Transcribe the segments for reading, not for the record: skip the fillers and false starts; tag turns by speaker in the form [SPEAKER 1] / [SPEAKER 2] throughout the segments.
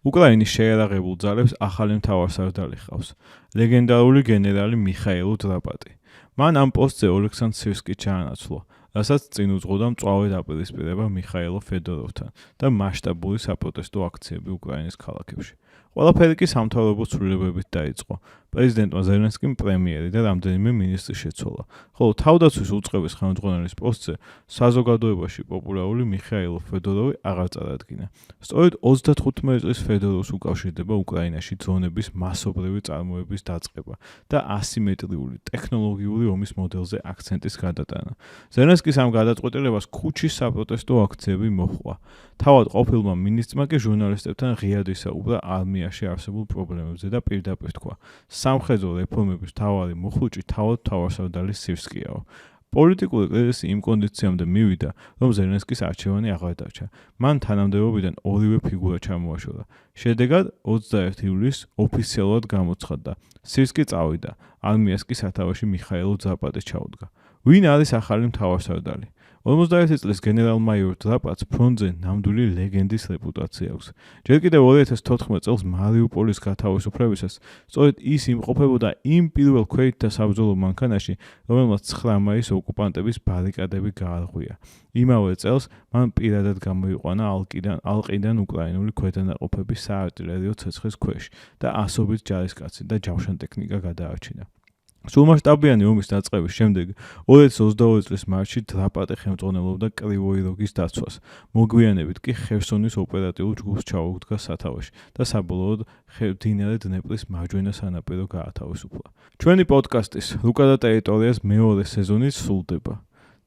[SPEAKER 1] უკრაინის შეიარაღებულ ძალებს ახალი მთავარსარდალი ჰყავს, ლეგენდარული გენერალი მიხაილ დრაპატი. მან ამ პოსტზე ოლექსანდრ სირსკი ჩაანაცვლა, რასაც წინ უძღოდა მწვავე დაპირისპირება მიხაილ ფედოროვთან და მასშტაბური საპროტესტო აქციები უკრაინის ქალაქებში. ყველაფერი კი სამთავრობო ცვლილებებით დაიწყო. პრეზიდენტმა ზელენსკიმ პრემიერი და რამდენიმე მინისტრი შეცვალა, ხოლო თავდაცვის უწყების ხელმძღვანელის პოსტზე საზოგადოებაში პოპულარული მიხაილ ფედოროვი აღარ წარადგინა. სწორედ 35 წლის ფედოროვს უკავშირდება უკრაინაში დრონების მასობრივი წარმოების დაწყება და ასიმეტრიული ტექნოლოგიური ომის მოდელზე აქცენტის გადატანა. ზელენსკის ამ გადაწყვეტილებას ქუჩის საპროტესტო აქციები მოჰყვა. თავად ყოფილმა მინისტრმა კი ჟურნალისტებთან ღიად ისაუბრა არმიაში არსებულ პრობლემებზე და პირდაპირ თქვა: სამხედრო რეფორმების მთავარი მოხუჭი თავად მთავარსარდალი სირსკიაო. პოლიტიკური კრიზისი იმ კონდიციამდე მივიდა, რომ ზელენსკის არჩევანი აღარ დარჩა. მან თანამდებობიდან ორივე ფიგურა ჩამოაშორა. შედეგად 21 ივლისს ოფიციალურად გამოცხადდა: სირსკი წავიდა, არმიას კი სათავეში მიხაილ დრაპატი ჩაუდგა. ვინ არის ახალი მთავარსარდალი? 51 წლის გენერალ-მაიორ დრაპატს ფრონტზე ნამდვილი ლეგენდის რეპუტაცია აქვს. ჯერ კიდევ 2014 წელს მარიუპოლის გათავისუფლებისას სწორედ ის იმყოფებოდა იმ პირველ ქვეითთა საბრძოლო მანქანაში, რომელმაც 9 მაისს ოკუპანტების ბარიკადები გაარღვია. იმავე წელს მან პირადად გამოიყვანა ალყიდან უკრაინული ქვედანაყოფების საარტილერიო ცეცხლის ქვეშ და ასობით ჯარისკაცი და ჯავშანტექნიკა გადაარჩინა. სრულმასშტაბიანი ომის დაწყების შემდეგ 2022 წლის მარტში დრაპატი ხელმძღვანელობდა კრივოი როგის დაცვას. მოგვიანებით კი ხერსონის ოპერატიულ ჯგუფს ჩაუდგა სათავეში და საბოლოოდ მდინარე დნეპრის მარჯვენა სანაპირო გაათავისუფლა. ჩვენი პოდკასტის რუკა და ტერიტორიას მეორე სეზონი სრულდება.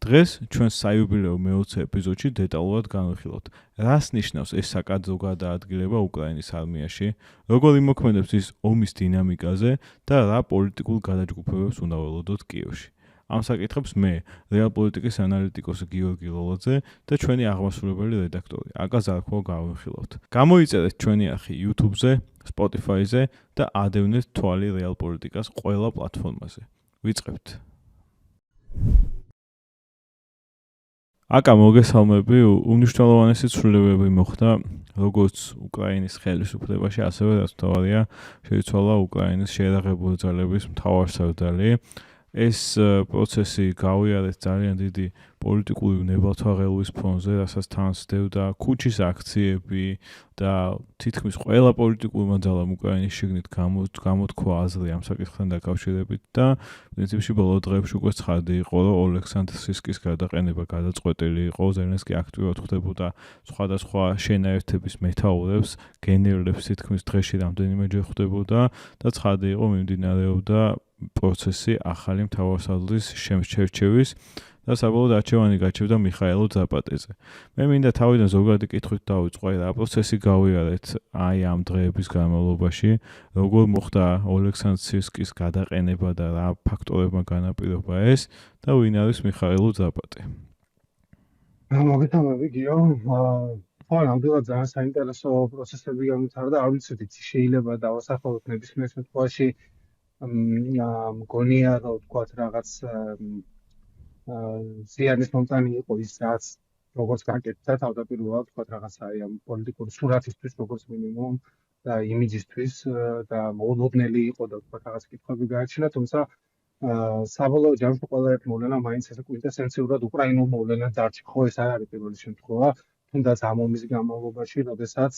[SPEAKER 1] დღეს ჩვენ საიუბილეო მე-20 ეპიზოდში დეტალურად განვიხილავთ, რას ნიშნავს ეს საკადრო გადაადგილება უკრაინის არმიაში, როგორ იმოქმედებს ის ომის დინამიკაზე და რა პოლიტიკურ გადაჯგუფებებს უნდა ველოდოთ კიევში. ამ საკითხებს მე, რეალპოლიტიკის ანალიტიკოსი გიორგი ლოლაძე და ჩვენი აღმასრულებელი რედაქტორი აკა ზარქო გავიხილავთ. გამოიწერეთ ჩვენი არხი YouTube-ზე, Spotify-ზე და ადევნეთ თვალი რეალპოლიტიკას ყველა პლატფორმაზე. ვიწყებთ. აკა მოგესალმები, უმნიშვნელოვანესი ცვლილებები მოხდა როგორც უკრაინის ხელისუფლებაში, ასევე რაც მთავარია, შეიცვალა უკრაინის შეიარაღებული ძალების მთავარსარდალი. ეს პროცესი გავიარეთ ძალიან დიდი პოლიტიკური ნებათვაღელვის ფონზე, რასაც თან სდევდა ქუჩის აქციები და თითქმის ყველა პოლიტიკურმა ძალამ უკრაინის შიგნით გამოთქვა აზრი ამ საკითხთან დაკავშირებით და პრინციპში ბოლო დღეებში უკვე ცხადი იყო, რომ ოლექსანდრ სირსკის გადაყენება გადაწყვეტილი იყო, ზელენსკი აქტიურად ხვდებოდა სხვადასხვა შენაერთების მეთაურებს, გენერლებს თითქმის დღეში რამდენიმეჯერ ხვდებოდა და ცხადი იყო მიმდინარეობდა პროცესი ახალი მთავარსარდლის შემჩერჩევის და საბოლოოდ არჩევანი გაჩერდა მიხაილ დრაპატიზე. მე მინდა თავიდან ზოგადი კითხვით დავიწყო, რა პროცესი გავიარეთ აი ამ დღეების განმავლობაში, როგორ მოხდა ოლექსანდრ სირსკის გადაყენება და რა ფაქტორებმა განაპირობა ეს და ვინ არის მიხაილ დრაპატი.
[SPEAKER 2] მოგესალმები გიო. ნამდვილად ძალიან საინტერესო პროცესები განვითარდა, არ ვიცით იცი შეიძლება დავასახელოთ ნებისმიერ შემთხვევაში მგონია რომ თქვათ რაღაც ზიანის მომწანი იყო ის რაც როგორც გაკეთდა თავდაპირველად თქვათ რაღაც აი ამ პოლიტიკური სურათისთვის როგორც მინიმუმ და იმიჯისთვის და მოულოდნელი იყო და თქვათ რაღაც კითხვები გააჩინა, თუმცა საბოლოო ჯამში ყველა ერთ მოვლენა მაინც ესე კვინტესენციურად უკრაინულ მოვლენად დარჩა. ხო, ეს არ არის პირველი შემთხვევა, თუნდაც ამ ომის განმავლობაში, როდესაც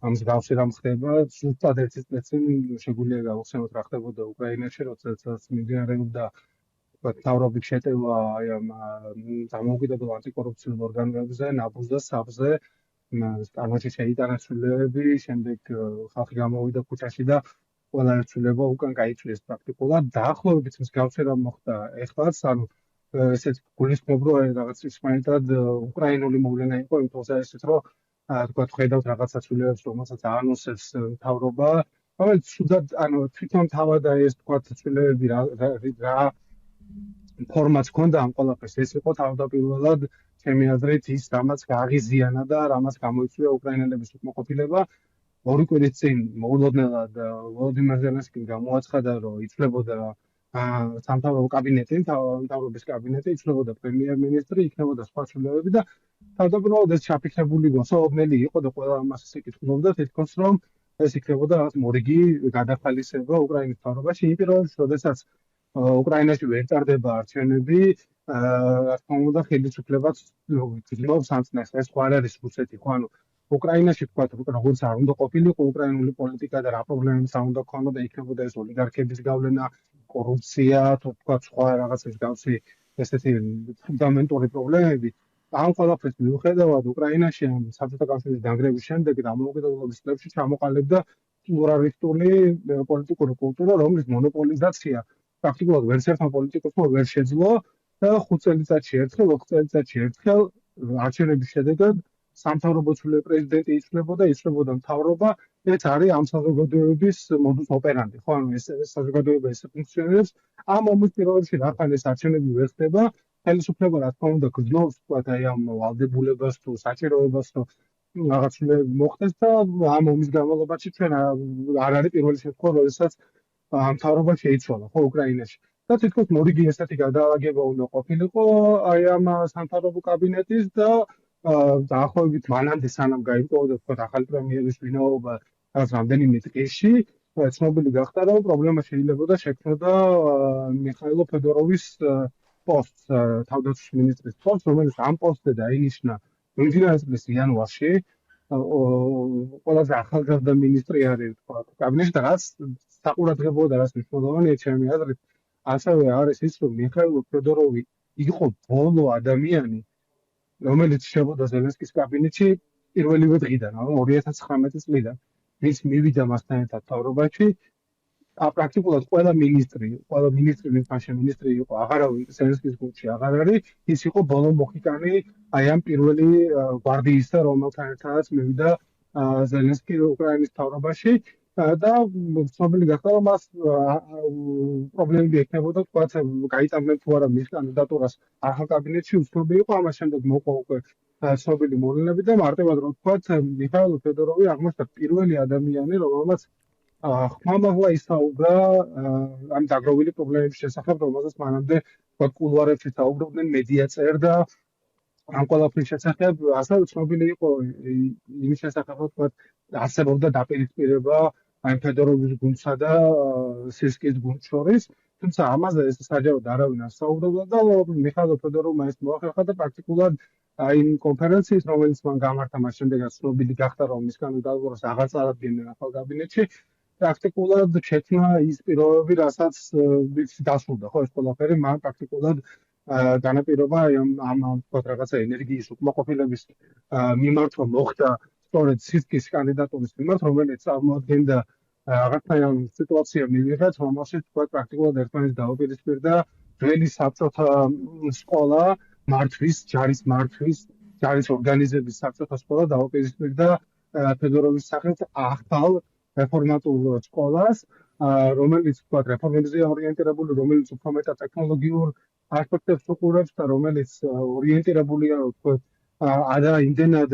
[SPEAKER 2] ამის გავშერამ ხდება, ზუსტად ერთი წელი წინ შეგვიძლია გავხსენოთ რა ხდებოდა უკრაინაში, როდესაც მიმდინარეობდა მთავრობის შეტევა აი ამ დამოუკიდებელ ანტიკორუფციულ ორგანოებზე, ნაბუს და საბზე, კანონში შეიტანა ცვლილებები, შემდეგ ხალხი გამოვიდა ქუჩაში და ყველა ცვლილება უკან გაიწვიეს პრაქტიკულად. დაახლოებით ის გავშერა მოხდა ეხლაც, ანუ ესეც გულისხმობ, რომ რაღაც ისმაილად უკრაინული მოვლენა იყო, იმთხოვს ესეც რომ თქვათ ხედავთ რაღაცა ცვლილებებს, რომელსაც აანონსებს მთავრობა, რომელიც სულად ანუ თვითონ თავად ეს თქვათ ცვლილებები რა ფორმაც ჰქონდა ამ ყველაფერს. ეს იყო თავდაპირველად ჩემი აზრით ის რამაც გააღიზიანა და რამაც გამოიწვია უკრაინელების უკმაყოფილება. ორი კვირის წინ მოულოდნელად ვოლოდიმირ ზელენსკიმ გამოაცხადა, რომ იცვლებოდა სამთავრობო კაბინეტი, მთავრობის კაბინეტი, იცვლებოდა პრემიერ-მინისტრი, იქნებოდა სხვა ცვლილებები და თავდაპირველად ეს ჩაფიქრებული გასაუბნელი იყო და ყველა ამას ისე კითხულობდა, თითქოს რომ ეს იქნებოდა რაღაც მორიგი გადახალისება უკრაინის მთავრობაში, იმ პირობებში, როდესაც უკრაინაში ვერ ტარდება არჩევნები, რა თქმა უნდა, ხელისუფლებას გძლობს ამწნეს. ეს ხო არ არის რუსეთი, ხო, ანუ უკრაინაში თქვა, როგორც არ უნდა ყოფილიყო უკრაინული პოლიტიკა და რა პრობლემებიც არ უნდა ქონოდა, იქნებოდა ეს ოლიგარქების გავლენა, კორუფცია, თუ თქვა სხვა რაღაც მსგავსი ესეთი ფუნდამენტური პრობლემები. ამ ყველაფრის მიუხედავად უკრაინაში ამ საბჭოთა კავშირის დანგრევის შემდეგ და ამოუკიდებლობის წლებში ჩამოყალიბდა პლურალისტური პოლიტიკური კულტურა, რომლის მონოპოლიზაცია პრაქტიკულად ვერც ერთმა პოლიტიკოსმა ვერ შეძლო და 5 წელიწადში ერთხელ, 4 წელიწადში ერთხელ არჩევნების შედეგად სამთავრობო პრეზიდენტი იცვლებოდა მთავრობა. ეს არის ამ საზოგადოების modus operandi, ხო, ანუ ეს საზოგადოება ესე ფუნქციონირებს. ამ ომის პირობებში რახან ეს არჩევნები ვერ ხდება, ხელისუფლება რა თქმა უნდა გრძნობს, თქვა აი ამ ვალდებულებას თუ საჭიროებას, რომ რაღაც მოხდეს და ამ ომის განმავლობაში ჩვენ არ არის პირველი შემთხვევა, როდესაც მთავრობა შეიცვალა, ხო, უკრაინაში. და თითქოს მორიგი ესეთი გადაალაგება უნდა ყოფილიყო აი ამ სამთავრობო კაბინეტის და დაახლოებით მანამდე სანამ გაირკვეოდა თქვა ახალი პრემიერის ვინაობა რაღაც რამდენიმე დღეში ცნობილი გახდა რომ პრობლემა შეიძლება შექმნოდა მიხაილო ფედოროვის პოსტს თავდაცვის მინისტრის პოსტს რომელიც ამ პოსტზე დაინიშნა მიმდინარე წლის იანვარში ყველაზე ახალგაზრდა მინისტრი არის თქვა კაბინეტში და რაც საყურადღებოა და რაც მნიშვნელოვანია ჩემი აზრით ასევე არის ის რომ მიხაილო ფედოროვი იყო ბოლო ადამიანი რომელიც შეხვდა ზელენსკის კაბინეტში პირველივე დღიდან, ანუ 2019 წლიდან, ვის მივიდა მასთან ერთად მთავრობაში, პრაქტიკულად ყველა მინისტრი, ვინც მინისტრი იყო, აღარავინ ზელენსკის გუნდში აღარ არის, ის იყო ბოლო მოხიკანი აი ამ პირველი გვარდიისა, რომელთან ერთადაც მივიდა ზელენსკი უკრაინის მთავრობაში და ცნობილი გახდა, რომ მას პრობლემები ექნებოდა, თქვათ, გაიტანდნენ თუ არა მის კანდიდატურას ახალ კაბინეტში, უცნობი იყო, ამას შემდეგ მოყვა უკვე ცნობილი მოვლენები და მარტივად რომ თქვათ, მიხაილო ფედოროვი აღმოჩნდა პირველი ადამიანი, რომელმაც ხმამაღლა ისაუბრა ამ დაგროვილი პრობლემების შესახებ, რომელზეც მანამდე თქვათ, კულუარებში საუბრობდნენ, მედია წერდა ამ ყველაფრის შესახებ, ასევე ცნობილი იყო იმის შესახებ, რომ თქვათ, არსებობდა დაპირისპირება აი ფედოროვის გუნდსა და სირსკის გუნდს შორის, თუმცა ამაზე ეს საჯაროდ არავინ არ საუბრობდა და მიხაილო ფედოროვმა ეს მოახერხა და პრაქტიკულად აი იმ კონფერენციის, რომელიც მან გამართა მას შემდეგაც ცნობილი გახდა, რომ მის კანდიდატურას აღარ წარადგენდნენ ახალ კაბინეტში, პრაქტიკულად შექმნა ის პირობები, რასაც დასრულდა, ხო, ეს ყველაფერი მან პრაქტიკულად განაპირობა ამ თქვათ რაღაცა ენერგიის უკმაყოფილების მიმართვა მოხდა სწორედ სირსკის კანდიდატურის მიმართ, რომელიც წარმოადგენდა რაღაცნაირ სიტუაცია მივიღეთ, რომელშიც თქვათ პრაქტიკულად ერთმანეთს დაუპირისპირდა ძველი საბჭოთა სკოლა მართვის, ჯარის ორგანიზების საბჭოთა სკოლა დაუპირისპირდა ფედოროვის სახით ახალ რეფორმატულ სკოლას, რომელიც თქვათ რეფორმებზე ორიენტირებული, რომელიც უფრო მეტად ტექნოლოგიურ ასპექტებს უყურებს და რომელიც ორიენტირებულია თქვათ არა იმდენად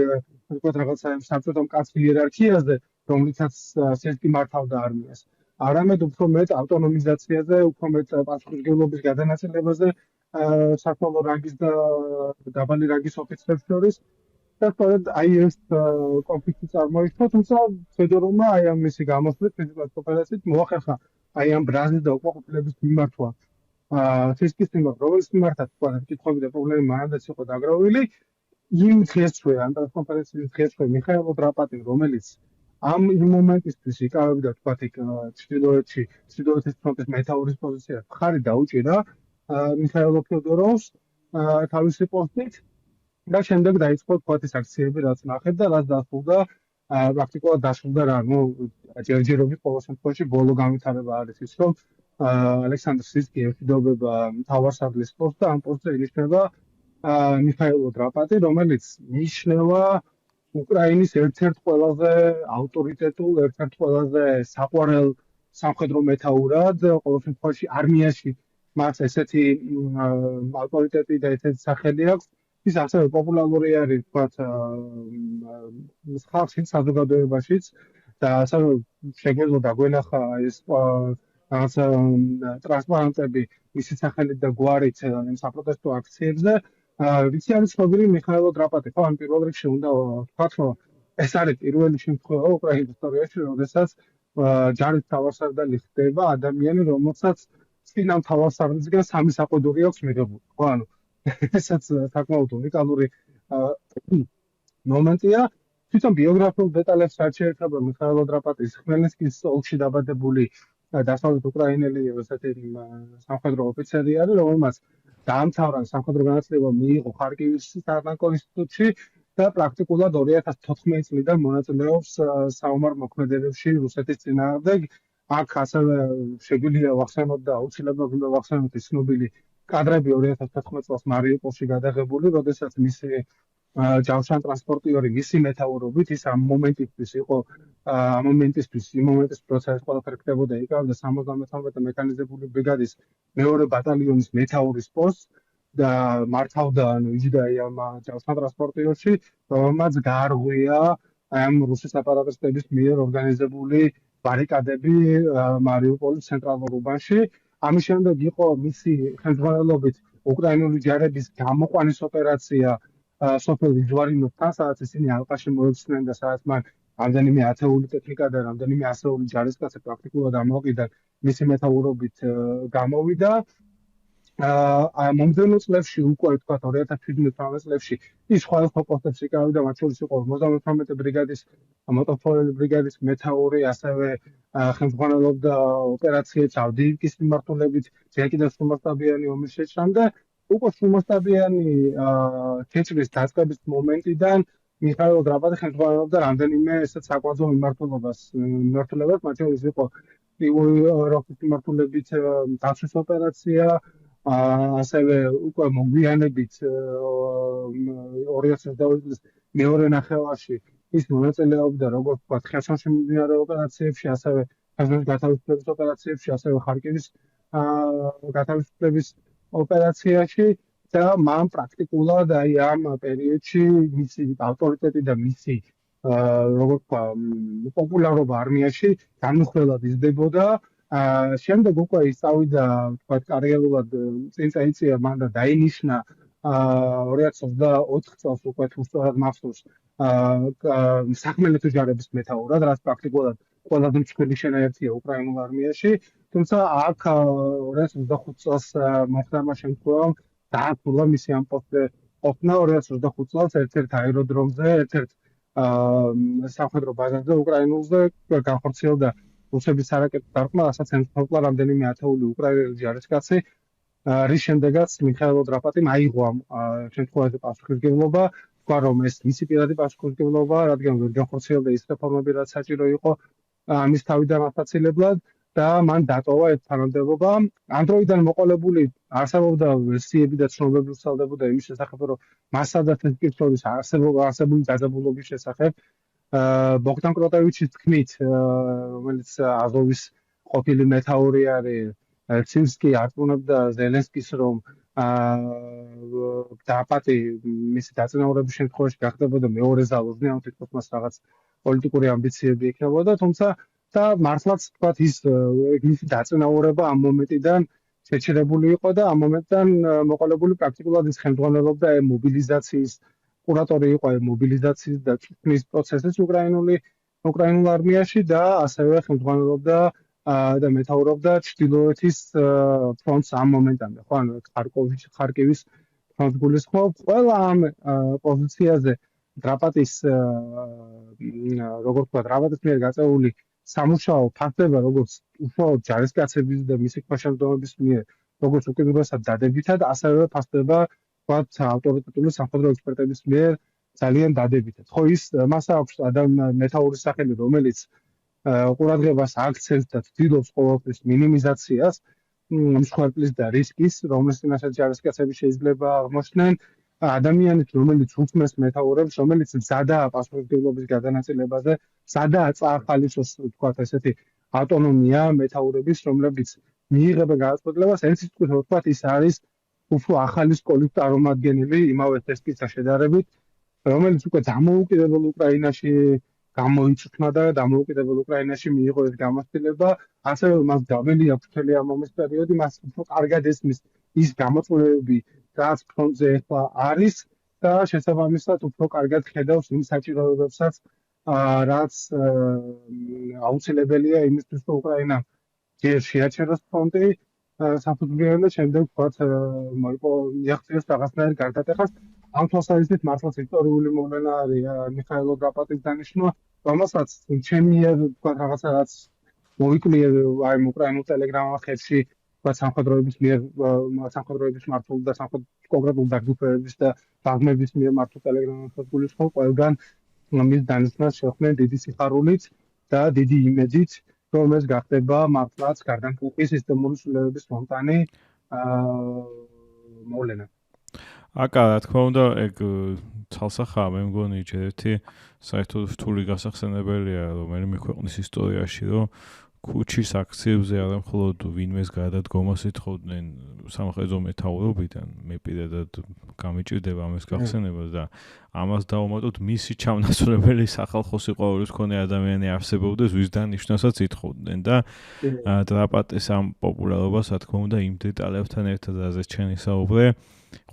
[SPEAKER 2] თქვათ რაღაცა საბჭოთა მკაცრ იერარქიაზე, რომლითაც სირსკი მართავდა არმიას. არამედ უფრო მეტ ავტონომიზაციაზე, უფრო მეტ პასუხისმგებლობის გადანაწილებაზე საქართველოს რანგის და დაბალი რანგის ოფიცრებს შორის და სწორედ აი ეს კონფლიქტი წარმოიშვა, თუმცა ფედოროვმა აი ამ მისი გამოსვლით ფიზიკურად ოპერაციით მოახერხა აი ამ ბრაზის და უკმაყოფილების მიმართვა სირსკის მიმართ, რომელიც მიმართაც თქვა კითხვები და პრობლემები მანამდეც იყო დაგროვილი, იმ დღესვე, ამ პრესკონფერენციის დღესვე მიხაილო დრაპატი, რომელიც ამ მომენტისთვის იკავებდა თქვათ იქ ჩრდილოეთის ფრონტის მეთაურის პოზიციას, ხარი დაუჭირა მიხაილო ფედოროვს თავისი პოსტით და შემდეგ დაიწყო თქვათ ის აქციები, რაც ნახეთ და რაც დასრულდა პრაქტიკულად დასრულდა რა, ნუ ჯერჯერობით ყოველ შემთხვევაში ბოლო განვითარება არის ის, რომ ალექსანდრ სირსკი ემშვიდობება მთავარსარდლის პოსტს და ამ პოსტზე ინიშნება მიხაილო დრაპატი, რომელიც მიიჩნევა უკრაინის ერთ-ერთ ყველაზე ავტორიტეტულ, ერთ-ერთ ყველაზე საყვარელ სამხედრო მეთაურად, ყოველ შემთხვევაში არმიაში მას ესეთი ავტორიტეტი და ესეთი სახელი აქვს. ის ასევე პოპულარული არის, თქვათ, ხალხის საზოგადოებაშიც და ასევე შეგვეძლო დაგვენახა ეს რაღაცა ტრანსპარენტები მისი სახელით და გვარით იმ საპროტესტო აქციებზე. ვიცი არის ცნობილი მიხაილო დრაპატი, ხო, ამ პირველ რიგში უნდა ვთქვათ, რომ ეს არის პირველი შემთხვევა უკრაინის ისტორიაში, როდესაც ჯარის თავარსარდალი ხდება ადამიანი, რომელსაც წინა თავარსარდალისგან სამი საყიდური აქვს მიღებული. ხო, ანუ ესაც საკმაოდ უნიკალური მომენტია. თვითონ ბიოგრაფიულ დეტალებს რაც შეეხება მიხაილ დრაპატის ხმელნიცკის ოლქში დაბადებული დასავლეთ უკრაინელი ესეთი სამხედრო ოფიცერი არის, რომელმაც დაამთავრა სამხედრო განათლება მიიღო ხარკივის სატანკო ინსტიტუტში და პრაქტიკულად 2014 წლიდან მონაწილეობს საომარ მოქმედებებში რუსეთის წინააღმდეგ. აქ ასევე შეგვიძლია ვახსენოთ და აუცილებლად უნდა ვახსენოთ ის ცნობილი კადრები 2014 წელს მარიუპოლში გადაღებული, როდესაც მისი ჯავშან ტრანსპორტიორი მისი მეთაურობით ის ამ მომენტისთვის იყო ამ მომენტის პროცესს ყველაფერი ხდებოდა იკავებდა 72 მექანიზებული ბრიგადის მეორე ბატალიონის მეთაურის პოსტს და მართავდა იჯდა ამ ჯავშან ტრანსპორტიორში, რომელმაც გაარღვია ამ რუსის სეპარატისტების მიერ ორგანიზებული ბარიკადები მარიუპოლის ცენტრალურ უბანში. ამის შემდეგ იყო მისი ხელმძღვანელობით უკრაინული ჯარების გამოყვანის ოპერაცია სოფელ იძვარინოვთან, სადაც ისინი ალყაში მოექცნენ და სადაც მან რამდენიმე ათეული ტექნიკა და რამდენიმე ასეული ჯარისკაცი პრაქტიკულად ამოყიდა მისი მეთაურობით გამოვიდა. მომდევნო წლებში უკვე თქვა 2017 წლებში ის სხვადასხვა პოსტებს იკავებდა, მათ შორის იყო 58 ბრიგადის მოტოფორელი ბრიგადის მეთაური, ასევე ხელმძღვანელობდა ოპერაციებს ავდიივკის მიმართულებით, ჯერ კიდევ სრულმასშტაბიანი ომის შეჭრამდე. უკვე სრულმასშტაბიანი ჩეჭრის დაწყების მომენტიდან მიხაილ დრაპატი ხელმძღვანელობდა რამდენიმე ესეთ საკვანძო მიმართულებას, მათ შორის იყო როკის მიმართულებით დაცვის ოპერაცია, ასევე უკვე მოგვიანებით 2022 წლის მეორე ნახევარში ის მონაწილეობდა როგორც ვთქვათ ხერსონში მიმდინარე ოპერაციებში, ასევე ხერსონის გათავისუფლების ოპერაციებში, ასევე ხარკივის გათავისუფლების ოპერაციაში და მან პრაქტიკულად აი ამ პერიოდში მისი ავტორიტეტი და მისი როგორც ვთქვა პოპულარობა არმიაში განუხრელად იზრდებოდა. შემდეგ უკვე ის წავიდა თქვა კარიერულად წინ წაიწია მან და დაინიშნა 2024 წელს უკვე თუ სწორად მახსოვს სახმელეთო ჯარების მეთაურად, რაც პრაქტიკულად ყველაზე მსხვილი შენაერთია უკრაინულ არმიაში. თუმცა აქ 2025 წელს მოხდა შემთხვევა დაასრულა მისი ამ პოსტზე ყოფნა 2025 წელს ერთ-ერთ აეროდრომზე, ერთ-ერთ სამხედრო ბაზაზე უკრაინულზე განხორციელდა რუსების სარაკეტო დარტყმა, რასაც ემსხვერპლა რამდენიმე ათეული უკრაინელი ჯარისკაცი, რის შემდეგაც მიხაილ დრაპატიმ აიღო ამ შემთხვევაში პასუხისმგებლობა, თქვა რომ ეს მისი პირადი პასუხისმგებლობა, რადგან ვერ განხორციელდა ის რეფორმები, რაც საჭირო იყო ამის თავიდან ასაცილებლად და მან დატოვა ეს თანამდებობა. ამ დროიდან მოყოლებული არსებობდა ვერსიები და ცნობები ვრცელდებოდა იმის შესახებ, რომ მასა და თეთრკითხვის არსებული დაძაბულობის შესახებ. ბოგდან კროტევიჩის თქმით, რომელიც აზოვის ყოფილი მეთაური არის, ცინსკი აწმუნებდა ზელენსკის, რომ დრაპატი მისი დაწინაურების შემთხვევაში გახდებოდა მეორე ზალუზნი, ანუ თითქოს მას რაღაც პოლიტიკური ამბიციები ექნებოდა, თუმცა და მართლაც თქვათ ის მისი დაწინაურება ამ მომენტიდან შეჩერებული იყო და ამ მომენტიდან მოყოლებული პრაქტიკულად ის ხელმძღვანელობდა მობილიზაციის კურატორი იყო მობილიზაციის და წვნის პროცესის უკრაინულ არმიაში და ასევე ხელმძღვანელობდა და მეთაურობდა ჩრდილოეთის ფრონტს ამ მომენტამდე, ხო, ანუ ხარკივის ფრონტს გულისხმობ. ყველა ამ პოზიციაზე დრაპატის როგორც ვთქვა, დრაპატის მიერ გაწეული სამუშაო ფასდება როგორც უშუალოდ ჯარისკაცების და მისი ქვეშევრდომების მიერ, როგორც უკიდურესად დადებითად, ასევე ფასდება ვთქვათ ავტორიტეტული სამხედრო ექსპერტების მიერ ძალიან დადებითად. ხო, მას აქვს მეთაურის სახელი, რომელიც ყურადღებას აქცევს და ცდილობს ყოველთვის მინიმიზაციას მსხვერპლის და რისკის, რომლის წინაშე ჯარისკაცები შეიძლება აღმოჩნდნენ. ადამიანის, რომელიც უთმეს მეთაურებს, რომელიც მზადაა პასუხისმგებლობის გადანაწილებაზე, მზადაა წაახალისოს, ვთქვათ, ესეთი ავტონომია მეთაურების, რომლებიც მიიღებენ გადაწყვეტილებას, ერთ სიტყვით ვთქვათ, ის არის უფრო ახალი სკოლის წარმომადგენელი იმავე ტესტისა შედარებით, რომელიც უკვე დამოუკიდებელ უკრაინაში გამოიწვნა და დამოუკიდებელ უკრაინაში მიიღო ეს გამოცდილება, ასევე მას გავლილი აქვს მთელი ამ ომის პერიოდი, მას უფრო კარგად ესმის ის გამოწვევები, რაც ფრონტზე ახლა არის და შესაბამისად უფრო კარგად ხედავს იმ საჭიროებებსაც, რაც აუცილებელია იმისთვის, რომ უკრაინა ჯერ შეაჩეროს ფრონტი საფუძვლიანი და შემდეგ ვთქვათ მოიყო მიაღწიოს რაღაცნაირ გარდატეხას. ამ თვალსაზრისით მართლაც ისტორიული მოვლენა არის მიხაილ დრაპატის დანიშვნა, რომელსაც ჩემი მიერ ვთქვათ რაღაცა რაც მოვიკლია აი უკრაინულ ტელეგრამებში ვთქვათ სამხედროების მიერ სამხედროების მართულ და კონკრეტულ დაჯგუფებების და ბაღმების მიერ მართულ ტელეგრამებში გულისხმობ ყველგან მის დანიშნას შეხვდნენ დიდი სიხარულით და დიდი იმედით, რომ ეს გახდება მართლაც გარდამტეხი სისტემური ცვლილებების მომტანი მოვლენა.
[SPEAKER 1] აკა, რა თქმა უნდა, ეგ ცალსახაა, მე მგონი ჯერ ერთი საერთოდ რთული გასახსენებელია რომელიმე ქვეყნის ისტორიაში, რომ ქუჩის აქციებზე არა მხოლოდ ვინმეს გადადგომას ეთხოვდნენ სამხედრო მეთაურობიდან, მე პირადად გამიჭირდება ამის გახსენება და ამას დავუმატოთ მისი ჩამონაცვლებელი სახალხო სიყვარულის მქონე ადამიანი არსებობდეს, ვის დანიშვნასაც ითხოვდნენ და დრაპატის ამ პოპულარობას, რა თქმა უნდა, იმ დეტალებთან ერთად რაზეც ჩვენ ისაუბრე,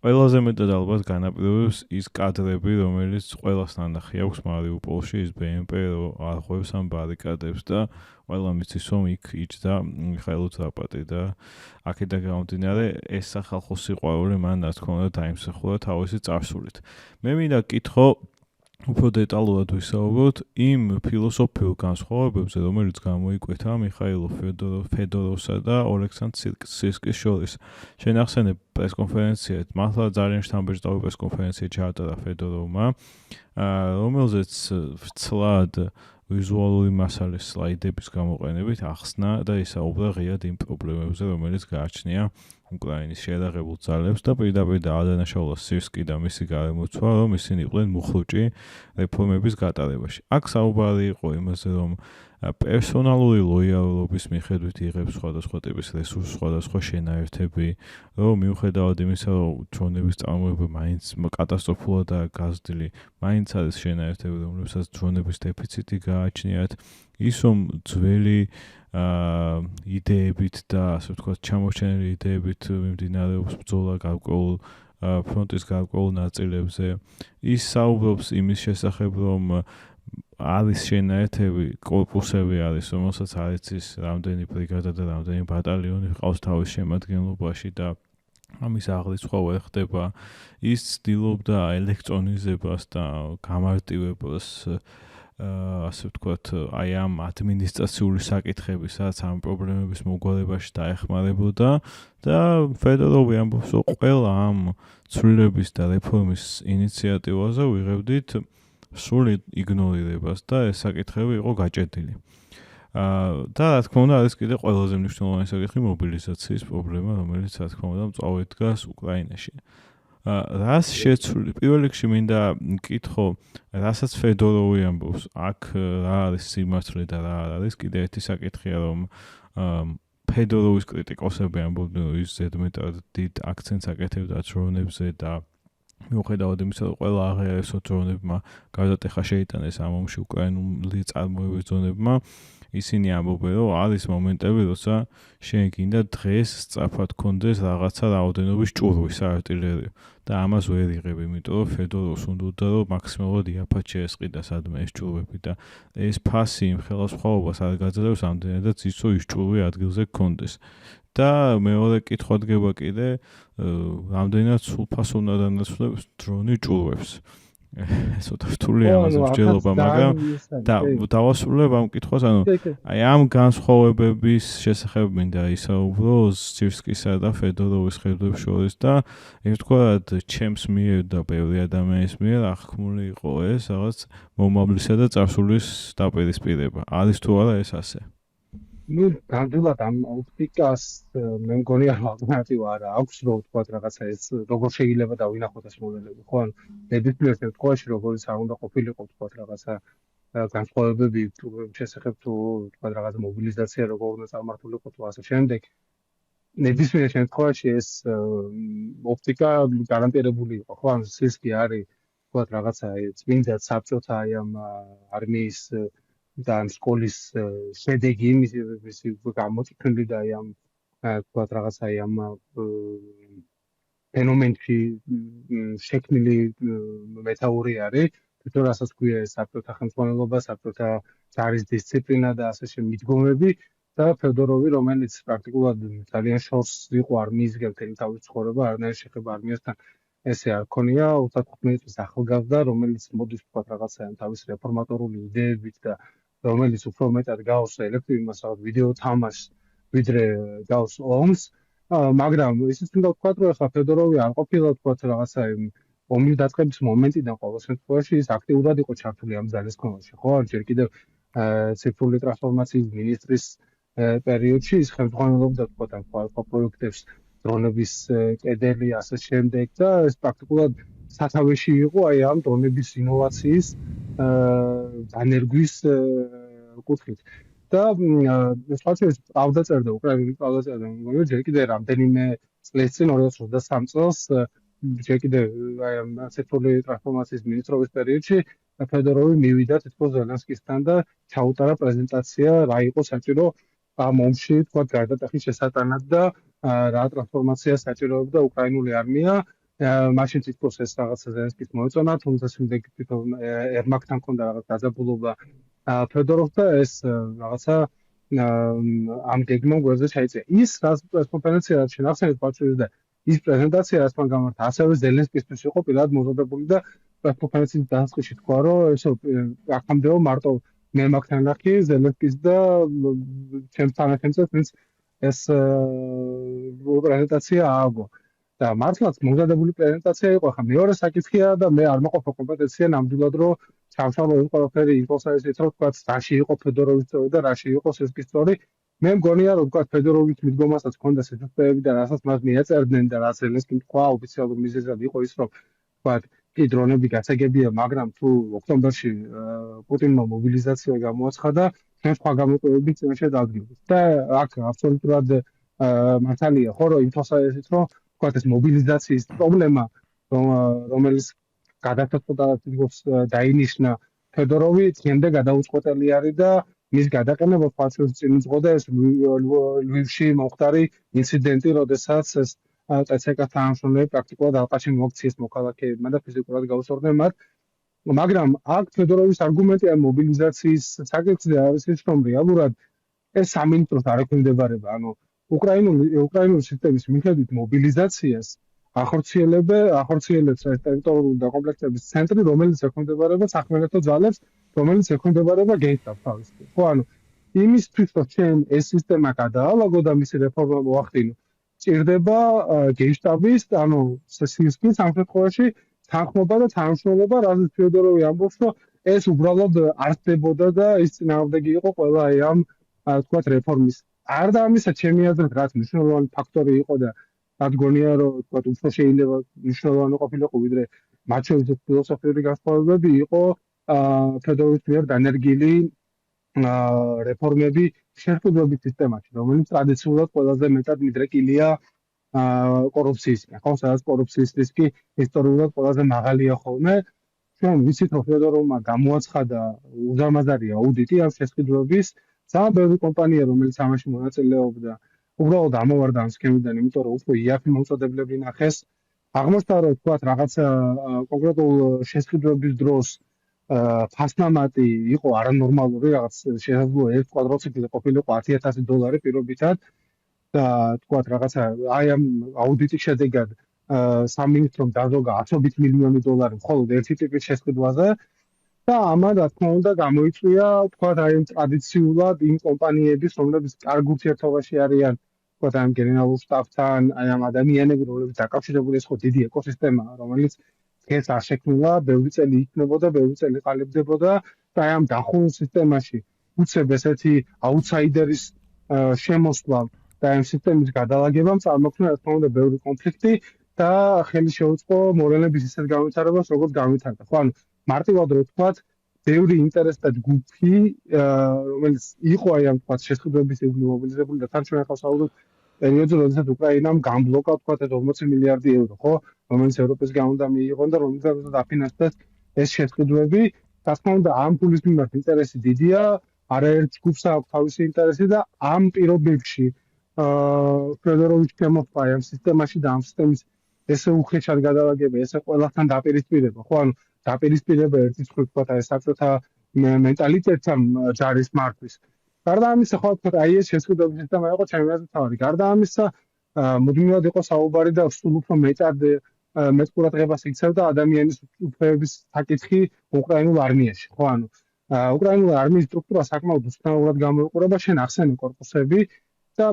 [SPEAKER 1] ყველაზე მეტად ალბათ განაპირობებს ის კადრები, რომელიც ყველას ნანახი აქვს მარიუპოლში, ის BMP არღვევს ამ ბარიკადებს და ყველა მიცის რომ იქ იჯდა მიხაილ დრაპატი და აქედან გამომდინარე ეს სახალხო სიყვარული მან რა თქმა უნდა დაიმსახურა თავისი წარსულით. მე მინდა კითხო უფრო დეტალურად ვისაუბროთ იმ ფილოსოფიურ განსხვავებებზე, რომელიც გამოიკვეთა მიხაილ ფედოროვსა და ოლექსანდრ სირსკის შორის. შენ ახსენებ პრესკონფერენციად, მართლა ძალიან შთამბეჭდავი პრესკონფერენცია ჩაატარა ფედოროვმა, რომელზეც ვრცლად ვიზუალური მასალის სლაიდების გამოყენებით ახსნა და ისაუბრა ღიად იმ პრობლემებზე, რომელიც გააჩნია უკრაინის შეიარაღებულ ძალებს და პირდაპირ დაადანაშაულა სირსკი და მისი გარემოცვა, რომ ისინი იყვნენ მუხრუჭი რეფორმების გატარებაში. აქ საუბარი იყო იმაზე, რომ პერსონალური ლოიალობის მიხედვით იღებს სხვადასხვა ტიპის რესურსს, სხვადასხვა შენაერთები, რომ მიუხედავად იმისა, რომ დრონების წარმოება მაინც კატასტროფულადაა გაზრდილი, მაინც არის შენაერთები, რომლებსაც დრონების დეფიციტი გააჩნიათ, ის რომ ძველი იდეებით და ასე ვთქვათ, ჩამორჩენილი იდეებით მიმდინარეობს ბრძოლა გარკვეულ ფრონტის გარკვეულ ნაწილებზე. ის საუბრობს იმის შესახებ, რომ არის შენაერთები, კორპუსები არის, რომელსაც არ იცის რამდენი ბრიგადა და რამდენი ბატალიონი ყავს თავის შემადგენლობაში და ამის აღრიცხვა ვერ ხდება. ის ცდილობდა ელექტრონიზებას და გამარტივებას ასე ვთქვათ, აი ამ ადმინისტრაციული საკითხების, სადაც ამ პრობლემების მოგვარებაში დაეხმარებოდა და ფედოროვი ამბობს, რომ ყველა ამ ცვლილების და რეფორმის ინიციატივაზე ვიღებდით სრულ იგნორირებას და ეს საკითხები იყო გაჭედილი. და რა თქმა უნდა, არის კიდე ყველაზე მნიშვნელოვანი საკითხი მობილიზაციის პრობლემა, რომელიც რა თქმა უნდა მწვავედ დგას უკრაინაში. რას შეცვლილი? პირველ რიგში მინდა მკითხო, რასაც ფედოროვი ამბობს, აქ რა არის სიმართლე და რა არ არის. კიდე ერთი საკითხია, რომ ფედოროვის კრიტიკოსები ამბობდნენ, რომ ის ზედმეტად დიდ აქცენტს აკეთებდა დრონებზე და მიუხედავად იმისა, რომ ყველა აღიარებსო დრონებმა გარდატეხა შეიტანეს ამ ომში უკრაინული წარმოების დრონებმა, ისინი ამბობენ, რომ არის მომენტები, როცა შენ გინდა დღეს სწრაფად გქონდეს რაღაცა რაოდენობის ჭურვი საარტილერიო და ამას ვერ იღებ, იმიტომ რომ ფედოროვს უნდა რომ მაქსიმალურად იაფად შეესყიდა სადმე ეს ჭურვები და ეს ფასი იმ ხელისუფლებას არ გაძლევს ამდენადაც ის რომ ის ჭურვი ადგილზე გქონდეს. და მეორე კითხვა დგება კიდე, რამდენად სულფას უნდა დანაცვლებს დრონი ჭურვებს. ცოტა რთულია ამაზე მსჯელობა, მაგრამ დავასრულებ ამ კითხვას, ანუ აი ამ განსხვავებების შესახებ მინდა ისაუბრო სირსკისა და ფედოროვის ხედვებს შორის და ერთგვარად ჩემს მიერ და ბევრი ადამიანის მიერ აღქმული იყო ეს რაღაც მომავლისა და წარსულის დაპირისპირება. არის თუ არა ეს ასე?
[SPEAKER 2] ნუ გამდვილად ამ ოპტიკას მე მგონი ალტერნატივა არა აქვს, რომ ვთქვათ რაღაცა ეს როგორ შეიძლება დავინახოთ ეს მოდელები, ხო? ანუ ნებისმიერ შემთხვევაში როგორც არ უნდა ყოფილიყო ვთქვათ რაღაცა განსხვავებები შესახებ თუ ვთქვათ რაღაცა მობილიზაცია როგორ უნდა წარმართულიყო თუ ასე შემდეგ. ნებისმიერ შემთხვევაში ეს ოპტიკა გარანტირებული იყო, ხო? ანუ სირსკი არის ვთქვათ რაღაცა წმინდა საბჭოთა აი ამ არმიის და ამ სკოლის შედეგი მისი გამოწვეული და აი ამ ვთქვათ რაღაცა აი ამ ფენომენში შექმნილი მეთაური არის, თვითონ რასაც ქვია ეს საბჭოთა ხელმძღვანელობა, საბჭოთა ჯარის დისციპლინა და ასე შემდეგ მიდგომები და ფედოროვი, რომელიც პრაქტიკულად ძალიან შორს იყო არმიის გელთელი თავის ცხოვრება, არანაირი შეხება არმიასთან ესე არ ქონია, 35 წლის ახალგაზრდა, რომელიც მოდის თქვა რაღაცა თავის რეფორმატორული იდეებით და რომელიც უფრო მეტად გავს ელექტრონულ მასალად ვიდეო თამაშს, ვიდრე გავს ომს, მაგრამ ისიც უნდა ვთქვა, რომ ახლა ფედოროვი არ ყოფილა თქვა რაღაცა ომის დაწყების მომენტიდან ყოველ შემთხვევაში ის აქტიურად იყო ჩართული ამ ძალისხმევაში, ხო? ჯერ კიდევ ციფრული ტრანსფორმაციის მინისტრის პერიოდში ის ხელმძღვანელობდა თქვა ამ პროექტებს დრონების კედელი ასე შემდეგ და ეს პრაქტიკულად სათავეში იყო აი ამ დრონების ინოვაციის დანერგვის კუთხით. და სხვათა pravda წერდა უკრაინული pravda წერდა, მაგრამ ჯერ კიდევ რამდენიმე წლის წინ 2023 წელს ჯერ კიდევ აი ამ ციფრული ტრანსფორმაციის მინისტრობის პერიოდში ფედოროვი მივიდა თითქოს ზელენსკისთან და ჩაუტარა პრეზენტაცია რა იყო საჭირო ამ ომში თქვა გარდატეხის შესატანად და რა ტრანსფორმაცია საჭიროებდა უკრაინული არმია. მაშინ თითქოს ეს რაღაცა ზელენსკის მოეწონა, თუმცა შემდეგ თვითონ ერმაკთან ჰქონდა რაღაც დაძაბულობა ფედოროვს და ეს რაღაცა ამ გეგმამ გვერდზე ჩაიწია. ის კონფერენცია რაც შენახეთ პატრიოტის და ის პრეზენტაცია რაც მან გამართა, ასევე ზელენსკისთვის იყო პირადად მოზადებული და კონფერენციის დასაწყისში თქვა, რომ ესე აქამდეო მარტო მე მაგთან ნახი ზელენსკის და ჩემს თანახმადებს ვინც ეს პრეზენტაცია ააგო. და მართლაც მოზადებული პრეზენტაცია იყო, ხა მეორე საკითხია და მე არ მოყოფა კომპეტენცია ნამდვილად რომ ჩავშალო ის ყველაფერი იყოს ისეთ რომ თქვა რაში იყო ფედოროვის სწორი და რაში იყო სესკის სწორი. მე მგონია რომ თქვა ფედოროვის მიდგომასაც ჰქონდა სიცოცხლეები და რასაც მას მიეწერდნენ და რაც ზელენსკიმ თქვა ოფიციალურ მიზეზად იყო ის რომ თქვა კი დრონები გასაგებია, მაგრამ თუ ოქტომბერში პუტინმა მობილიზაცია გამოაცხადა, ჩვენ სხვა გამოყენებით წინაშე დადგინდა. და აქ აბსოლუტურად მართალია ხო რომ იმთვისა ესეთ რომ თქვა ეს მობილიზაციის პრობლემა რომელიც გადაწყვეტა თითქოს დაინიშნა ფედოროვი დღემდე გადაუწყვეტელი არის და მის გადაყენება ფასოს წინ უძღოდა ეს ლვივში მომხდარი ინციდენტი, როდესაც ეს წეცეკა თანამშრომლები პრაქტიკულად ალყაში მოაქციეს მოქალაქეებმა და ფიზიკურად გაუსწორდნენ მათ. მაგრამ აქ ფედოროვის არგუმენტი ამ მობილიზაციის საკითხზე არის ის, რომ რეალურად ეს სამინისტროს არ ექვემდებარება, ანუ უკრაინული სისტემის მიხედვით მობილიზაციას ახორციელებს ტერიტორიული დაკომპლექტების ცენტრი, რომელიც ექვემდებარება სახმელეთო ძალებს, რომელიც ექვემდებარება გენშტაბს თავისუფლად. ხო, ანუ იმისთვის, რომ ჩვენ ეს სისტემა გადაალაგო და მისი რეფორმა მოახდინო, ჭირდება გენშტაბის, ანუ სისკის ამ შემთხვევაში თანხმობა და თანამშრომლობა, რაზეც ფედოროვი ამბობს, რომ ეს უბრალოდ არ ხდებოდა და ის წინააღმდეგი იყო ყველა აი ამ თქვათ რეფორმის. არ და ამისა ჩემი აზრით რაც მნიშვნელოვანი ფაქტორი იყო და რაც გონია რომ თქვათ უფრო შეიძლება მნიშვნელოვანი ყოფილიყო ვიდრე მათ შორის ფილოსოფიური განსხვავებები იყო ფედოროვის მიერ დანერგილი რეფორმები შეხებების სისტემაში, რომელიც ტრადიციულად ყველაზე მეტად მიდრეკილია კორუფციისგან, ხო, სადაც კორუფციის რისკი ისტორიულად ყველაზე მაღალია ხოლმე. ჩვენ ვიცით რომ ფედოროვმა გამოაცხადა უზარმაზარი აუდიტი ამ შესყიდვების ძალიან ბევრი კომპანია, რომელიც ამაში მონაწილეობდა, უბრალოდ ამოვარდა ამ სქემიდან, იმიტომ რომ უფრო იაფი მოწოდებლები ნახეს. აღმოჩნდა რომ თქვათ რაღაცა კონკრეტულ შესყიდვების დროს ფასნამატი იყო არანორმალური, რაღაც შესაძლოა 1 კვადრატზე ყოფილიყო $10,000 პირობითად და თქვათ რაღაცა აი ამ აუდიტის შედეგად სამინისტრომ დაზოგა $100 მილიონი მხოლოდ ერთი ტიპის შესყიდვაზე. და ამან რა თქმა უნდა გამოიწვია თქვათ აი ამ ტრადიციულად იმ კომპანიების, რომლებიც კარგ ურთიერთობაში არიან თქვათ ამ გენერალურ შტაბთან, აი ამ ადამიანები, რომლებიც დაკავშირებული ეს ხო დიდი ეკოსისტემაა, რომელიც დღეს არ შექმნილა, ბევრი წელი იქნებოდა, ბევრი წელი ყალიბდებოდა და აი ამ დახურულ სისტემაში უცებ ესეთი აუთსაიდერის შემოსვლა და ამ სისტემის გადალაგებამ წარმოქმნა რა თქმა უნდა ბევრი კონფლიქტი და ხელი შეუწყო მოვლენების ისეთ განვითარებას, როგორც განვითარდა. ხო, ანუ მარტივად რო ვთქვათ, ბევრი ინტერესთა ჯგუფი, რომელიც იყო აი ამ თქვათ შესყიდვების იგივე მობილიზებული და თან ჩვენ ახლა საუბრობთ პერიოდზე, როდესაც უკრაინამ გამბლოკა თქვათ 40 მილიარდი €, ხო, რომელიც ევროპისგან უნდა მიიღონ და რომელსაც დაფინანსდეს ეს შესყიდვები. რა თქმა უნდა, ამ ფულის მიმართ ინტერესი დიდია, არაერთ ჯგუფს აქვს თავისი ინტერესი და ამ პირობებში ფედოროვის შემოყვა ამ სისტემაში და ამ სისტემის ესე უხეშად გადალაგება, ესე ყველასთან დაპირისპირება, ხო, ანუ დაპირისპირება ერთის მხრივ თქვა და ეს საბჭოთა მენტალიტეტთან ჯარის მართვის. გარდა ამისა, ხო თქვა აი ეს შესყიდვების სისტემა იყო ჩემი აზრით თავი. გარდა ამისა, მუდმივად იყო საუბარი და სულ უფრო მეტად მეც ყურადღებას იქცევდა ადამიანის უფლებების საკითხი უკრაინულ არმიაში, ხო ანუ უკრაინული არმიის სტრუქტურა საკმაოდ უცნაურად გამოიყურება, შენ ახსენე კორპუსები და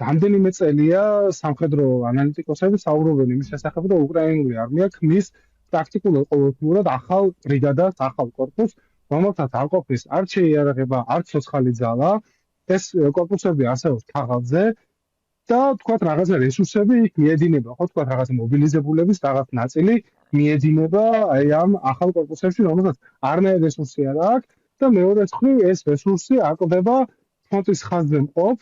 [SPEAKER 2] რამდენიმე წელია სამხედრო ანალიტიკოსები საუბრობენ იმის შესახებ, რომ უკრაინული არმია ქმნის პრაქტიკულად ყოველდღიურად ახალ ბრიგადას, ახალ კორპუსს, რომელსაც არ ყოფნის არც შეიარაღება, არც ცოცხალი ძალა, ეს კორპუსები არსებობს თაღავზე და თქვათ რაღაცა რესურსები იქ მიედინება, ხო თქვათ რაღაცა მობილიზებულების რაღაც ნაწილი მიედინება აი ამ ახალ კორპუსებში, რომელსაც არნაირი რესურსი არ აქვს და მეორე მხრივ ეს რესურსი აკლდება ფრონტის ხაზზე მყოფ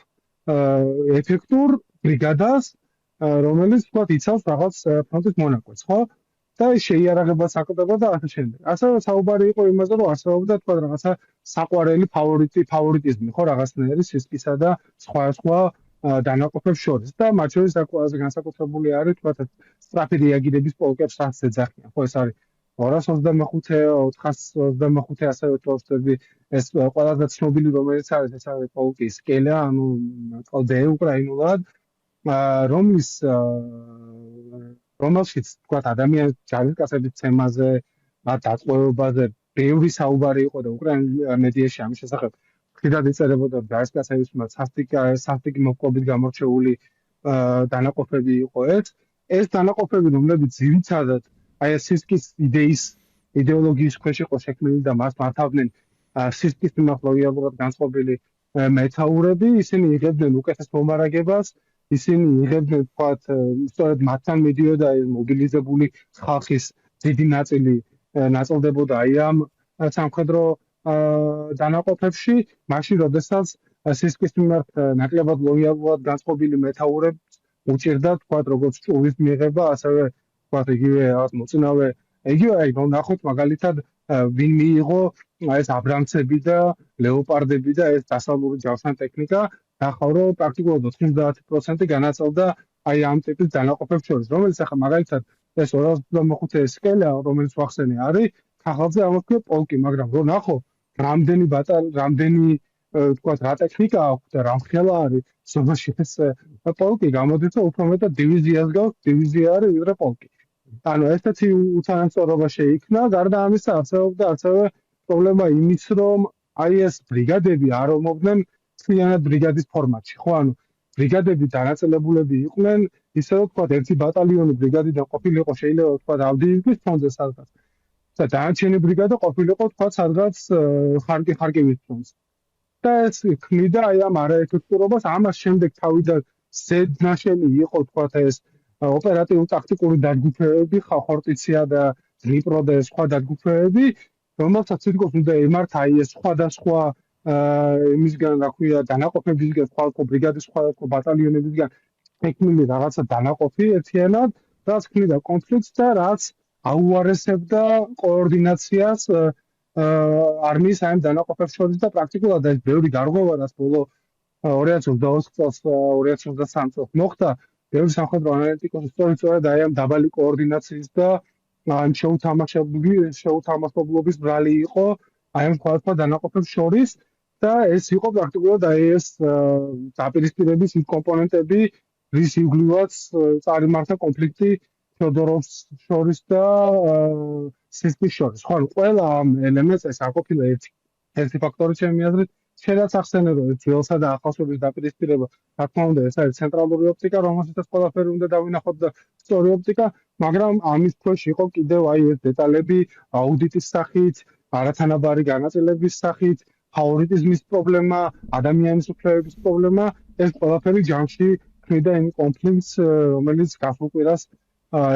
[SPEAKER 2] ეფექტურ ბრიგადას, რომელიც თქვათ იცავს რაღაც ფრონტის მონაკვეთს, ხო? და შეიარაღებას აკლდება და ასე შემდეგ. ასევე საუბარი იყო იმაზე, რომ არსებობდა თქვათ რაღაცა საყვარელი ფავორიტიზმი, ხო, რაღაცნაირი სისკისა და სხვა დანაყოფებს შორის და მათ შორის ყველაზე განსაკუთრებული არის თქვათ სწრაფი რეაგირების პოლკებს რაც ეძახიან, ხო, ეს არის 225, 425 ასევე თორსები, ეს ყველაზე ცნობილი რომელიც არის, ეს არის პოლკი სკელა, ანუ ყოლდე უკრაინულად, რომელშიც თქვათ ადამიანის ჯარისკაცების თემაზე, დაწყვეტილებაზე ბევრი საუბარი იყო და უკრაინულ მედიაში ამის შესახებ ხშირად იწერებოდა ჯარისკაცების სასტიკი მოპყრობით გამორჩეული დანაყოფები იყო ეს დანაყოფები რომლებიც ძირითადად აი ეს სისკის იდეოლოგიის ქვეშ იყო შექმნილი და მას მართავდნენ სისკის მიმართ ლოიალურად განწყობილი მეთაურები, ისინი იღებდნენ უკეთეს მომარაგებას, ისინი იღებდნენ თქვათ სწორედ მათთან მიდიოდა მობილიზებული ხალხის დიდი ნაწილი ნაწილდებოდა აი ამ სამხედრო დანაყოფებში, მაშინ როდესაც სისკის მიმართ ნაკლებად ლოიალურად განწყობილი მეთაურებს უჭირდა თქვათ როგორც ჭურის მიღება, ასევე თქვათ იგივე რაღაც მოწინავე იგივე აი ნახოთ მაგალითად ვინ მიიღო ეს აბრამცები და ლეოპარდები და ეს დასავლური ჯავშან ტექნიკა დახავრო პრაქტიკულად 90% განაწილდა აი ამ ტიპის დანაყოფებს შორის, რომელიც ახლა მაგალითად ეს 225 სკელა, რომელიც ვახსენე არის, ხალხზე ამოქმე პოლკი, მაგრამ რო ნახო, რამდენი თქვათ რა ტექნიკა აქვს და რა მხელა არის, ზოგადად ეს პოლკი გამოდის და უფრო მეტად დივიზიას გავს, დივიზია არის ვიდრე პოლკი. ანუ ესეთი უთანასწორობა შეიქმნა, გარდა ამისა არსებობდა ასევე პრობლემა იმის, რომ აი ეს ბრიგადები არ ომობდნენ მთლიანად ბრიგადის ფორმატში, ხო, ანუ ბრიგადები დანაწილებულები იყვნენ, ისე რომ თქვათ ერთი ბატალიონი ბრიგადიდან ყოფილიყო შეიძლება თქვათ ავდიივკის ფრონტზე სადღაც. და დანარჩენი ბრიგადა ყოფილიყო თქვათ სადღაც ხარკივის ფრონტზე. და ეს ქმნიდა აი ამ არაეფექტურობას, ამას შემდეგ თავიდან ზედნაშენი იყო თქვათ ეს ოპერატიულ-ტაქტიკური დაჯგუფებები, ხორტიცია და დნიპრო და სხვა დაჯგუფებები, რომელთაც თითქოს უნდა ემართა აი ეს სხვადასხვა იმისგან, რა ქვია, დანაყოფებისგან, სხვადასხვა ბრიგადის, სხვადასხვა ბატალიონებისგან შექმნილი რაღაცა დანაყოფი ერთიანად, რაც ქმნიდა კონფლიქტს და რაც აუარესებდა კოორდინაციას არმიის ამ დანაყოფებს შორის და პრაქტიკულად ეს ბევრი გარღვევა, რაც ბოლო 2024 წელს, 2023 წელს მოხდა, ბევრი სამხედრო ანალიტიკოსი სწორედ აი ამ დაბალი კოორდინაციის და ამ შეუთამაშებლობის ბრალი იყო აი ამ სხვადასხვა დანაყოფებს შორის და ეს იყო პრაქტიკულად აი ეს დაპირისპირების ის კომპონენტები, რის იგივეაც წარიმართა კონფლიქტი ფედოროვს შორის და სისკის შორის. ხო, ყველა ამ ელემენტს ეს არ ყოფილა ერთი ფაქტორი ჩემი აზრით, შედაც ახსენე რომ ძველსა და ახალშობის დაპირისპირება, რა თქმა უნდა, ეს არის ცენტრალური ოპტიკა, რომელსაც ყველაფერი უნდა დავინახოთ და სწორი ოპტიკა, მაგრამ ამის ქვეშ იყო კიდევ აი ეს დეტალები აუდიტის სახით, არათანაბარი განაწილების სახით, ფავორიტიზმის პრობლემა, ადამიანის უფლებების პრობლემა, ეს ყველაფერი ჯამში ქმნიდა იმ კონფლიქტს, რომელიც გასულ კვირას